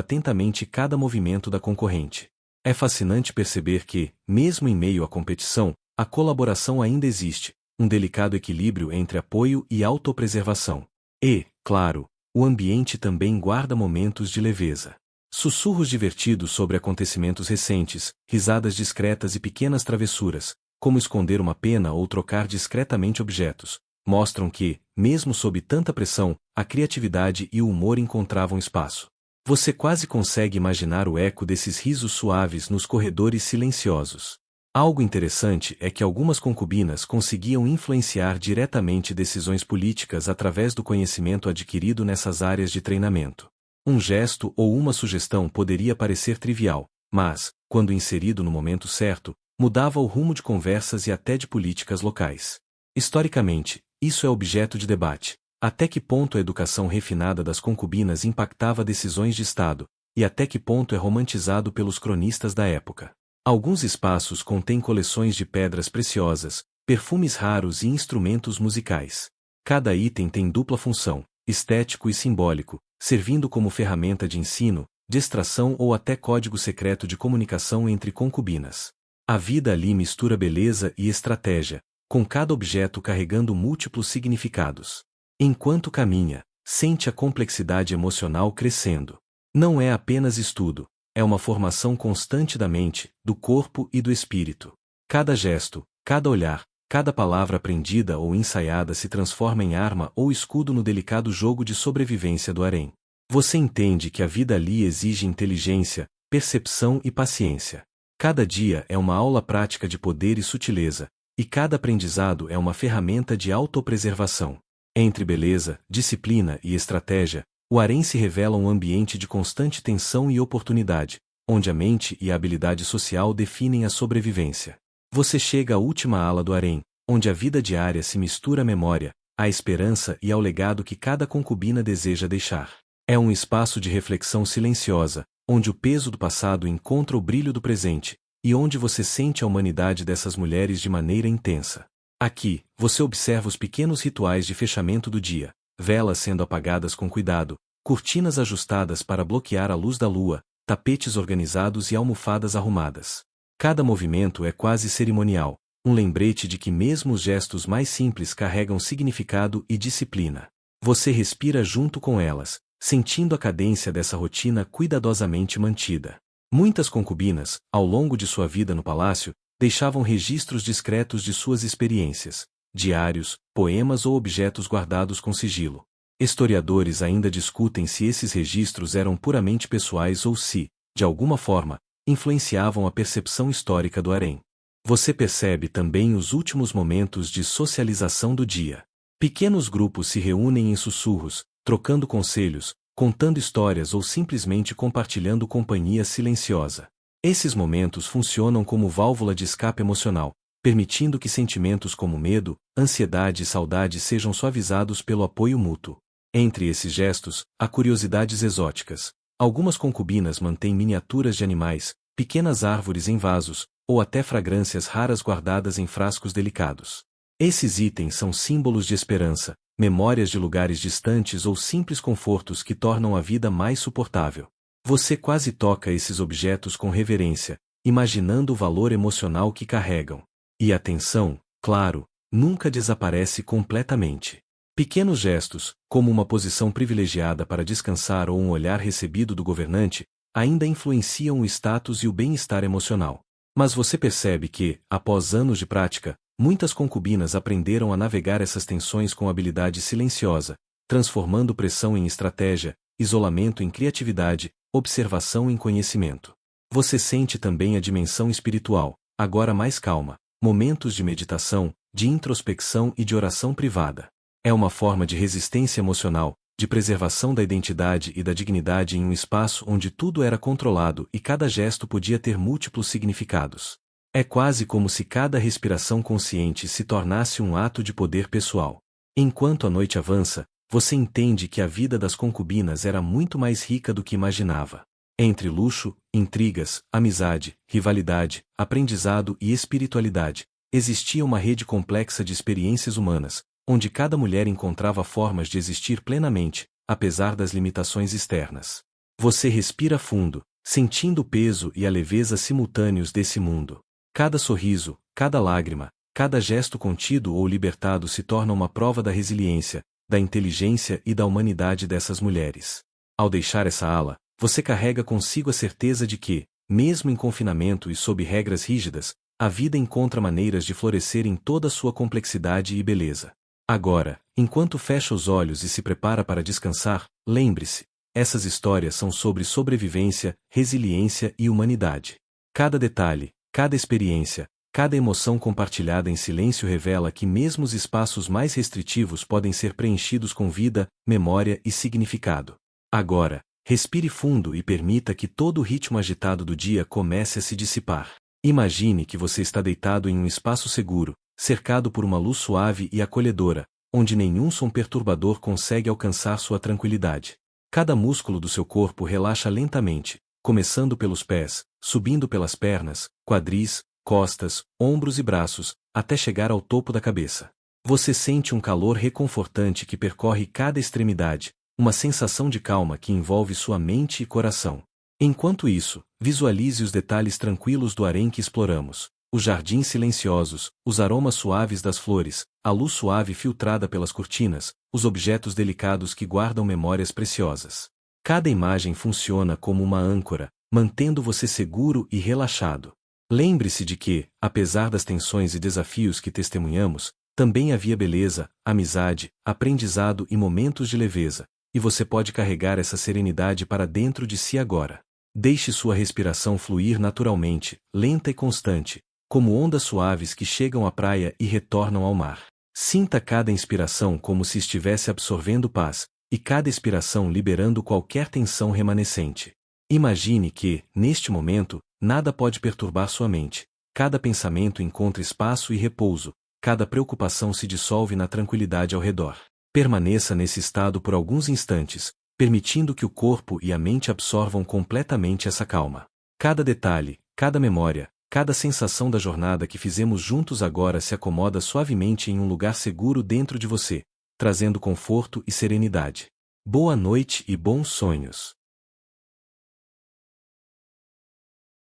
atentamente cada movimento da concorrente. É fascinante perceber que, mesmo em meio à competição, a colaboração ainda existe, um delicado equilíbrio entre apoio e autopreservação. E, claro, o ambiente também guarda momentos de leveza. Sussurros divertidos sobre acontecimentos recentes, risadas discretas e pequenas travessuras, como esconder uma pena ou trocar discretamente objetos, mostram que, mesmo sob tanta pressão, a criatividade e o humor encontravam espaço. Você quase consegue imaginar o eco desses risos suaves nos corredores silenciosos. Algo interessante é que algumas concubinas conseguiam influenciar diretamente decisões políticas através do conhecimento adquirido nessas áreas de treinamento. Um gesto ou uma sugestão poderia parecer trivial, mas, quando inserido no momento certo, mudava o rumo de conversas e até de políticas locais. Historicamente, isso é objeto de debate. Até que ponto a educação refinada das concubinas impactava decisões de Estado, e até que ponto é romantizado pelos cronistas da época. Alguns espaços contêm coleções de pedras preciosas, perfumes raros e instrumentos musicais. Cada item tem dupla função, estético e simbólico, servindo como ferramenta de ensino, distração ou até código secreto de comunicação entre concubinas. A vida ali mistura beleza e estratégia, com cada objeto carregando múltiplos significados. Enquanto caminha, sente a complexidade emocional crescendo. Não é apenas estudo, é uma formação constante da mente, do corpo e do espírito. Cada gesto, cada olhar, cada palavra aprendida ou ensaiada se transforma em arma ou escudo no delicado jogo de sobrevivência do harém. Você entende que a vida ali exige inteligência, percepção e paciência. Cada dia é uma aula prática de poder e sutileza, e cada aprendizado é uma ferramenta de autopreservação. Entre beleza, disciplina e estratégia, o harém se revela um ambiente de constante tensão e oportunidade, onde a mente e a habilidade social definem a sobrevivência. Você chega à última ala do harém, onde a vida diária se mistura à memória, à esperança e ao legado que cada concubina deseja deixar. É um espaço de reflexão silenciosa, onde o peso do passado encontra o brilho do presente, e onde você sente a humanidade dessas mulheres de maneira intensa. Aqui, você observa os pequenos rituais de fechamento do dia, velas sendo apagadas com cuidado, cortinas ajustadas para bloquear a luz da lua, tapetes organizados e almofadas arrumadas. Cada movimento é quase cerimonial, um lembrete de que mesmo os gestos mais simples carregam significado e disciplina. Você respira junto com elas, sentindo a cadência dessa rotina cuidadosamente mantida. Muitas concubinas, ao longo de sua vida no palácio, deixavam registros discretos de suas experiências, diários, poemas ou objetos guardados com sigilo. Historiadores ainda discutem se esses registros eram puramente pessoais ou se, de alguma forma, influenciavam a percepção histórica do harém. Você percebe também os últimos momentos de socialização do dia. Pequenos grupos se reúnem em sussurros, trocando conselhos, contando histórias ou simplesmente compartilhando companhia silenciosa. Esses momentos funcionam como válvula de escape emocional, permitindo que sentimentos como medo, ansiedade e saudade sejam suavizados pelo apoio mútuo. Entre esses gestos, há curiosidades exóticas. Algumas concubinas mantêm miniaturas de animais, pequenas árvores em vasos, ou até fragrâncias raras guardadas em frascos delicados. Esses itens são símbolos de esperança, memórias de lugares distantes ou simples confortos que tornam a vida mais suportável. Você quase toca esses objetos com reverência, imaginando o valor emocional que carregam. E a tensão, claro, nunca desaparece completamente. Pequenos gestos, como uma posição privilegiada para descansar ou um olhar recebido do governante, ainda influenciam o status e o bem-estar emocional. Mas você percebe que, após anos de prática, muitas concubinas aprenderam a navegar essas tensões com habilidade silenciosa, transformando pressão em estratégia, isolamento em criatividade, observação em conhecimento. Você sente também a dimensão espiritual, agora mais calma, momentos de meditação, de introspecção e de oração privada. É uma forma de resistência emocional, de preservação da identidade e da dignidade em um espaço onde tudo era controlado e cada gesto podia ter múltiplos significados. É quase como se cada respiração consciente se tornasse um ato de poder pessoal. Enquanto a noite avança, você entende que a vida das concubinas era muito mais rica do que imaginava. Entre luxo, intrigas, amizade, rivalidade, aprendizado e espiritualidade, existia uma rede complexa de experiências humanas, onde cada mulher encontrava formas de existir plenamente, apesar das limitações externas. Você respira fundo, sentindo o peso e a leveza simultâneos desse mundo. Cada sorriso, cada lágrima, cada gesto contido ou libertado se torna uma prova da resiliência, da inteligência e da humanidade dessas mulheres. Ao deixar essa ala, você carrega consigo a certeza de que, mesmo em confinamento e sob regras rígidas, a vida encontra maneiras de florescer em toda sua complexidade e beleza. Agora, enquanto fecha os olhos e se prepara para descansar, lembre-se, essas histórias são sobre sobrevivência, resiliência e humanidade. Cada detalhe, cada experiência, cada emoção compartilhada em silêncio revela que mesmo os espaços mais restritivos podem ser preenchidos com vida, memória e significado. Agora, respire fundo e permita que todo o ritmo agitado do dia comece a se dissipar. Imagine que você está deitado em um espaço seguro, cercado por uma luz suave e acolhedora, onde nenhum som perturbador consegue alcançar sua tranquilidade. Cada músculo do seu corpo relaxa lentamente, começando pelos pés, subindo pelas pernas, quadris, costas, ombros e braços, até chegar ao topo da cabeça. Você sente um calor reconfortante que percorre cada extremidade, uma sensação de calma que envolve sua mente e coração. Enquanto isso, visualize os detalhes tranquilos do harém que exploramos. Os jardins silenciosos, os aromas suaves das flores, a luz suave filtrada pelas cortinas, os objetos delicados que guardam memórias preciosas. Cada imagem funciona como uma âncora, mantendo você seguro e relaxado. Lembre-se de que, apesar das tensões e desafios que testemunhamos, também havia beleza, amizade, aprendizado e momentos de leveza, e você pode carregar essa serenidade para dentro de si agora. Deixe sua respiração fluir naturalmente, lenta e constante, como ondas suaves que chegam à praia e retornam ao mar. Sinta cada inspiração como se estivesse absorvendo paz, e cada expiração liberando qualquer tensão remanescente. Imagine que, neste momento, nada pode perturbar sua mente. Cada pensamento encontra espaço e repouso, cada preocupação se dissolve na tranquilidade ao redor. Permaneça nesse estado por alguns instantes, permitindo que o corpo e a mente absorvam completamente essa calma. Cada detalhe, cada memória, cada sensação da jornada que fizemos juntos agora se acomoda suavemente em um lugar seguro dentro de você, trazendo conforto e serenidade. Boa noite e bons sonhos.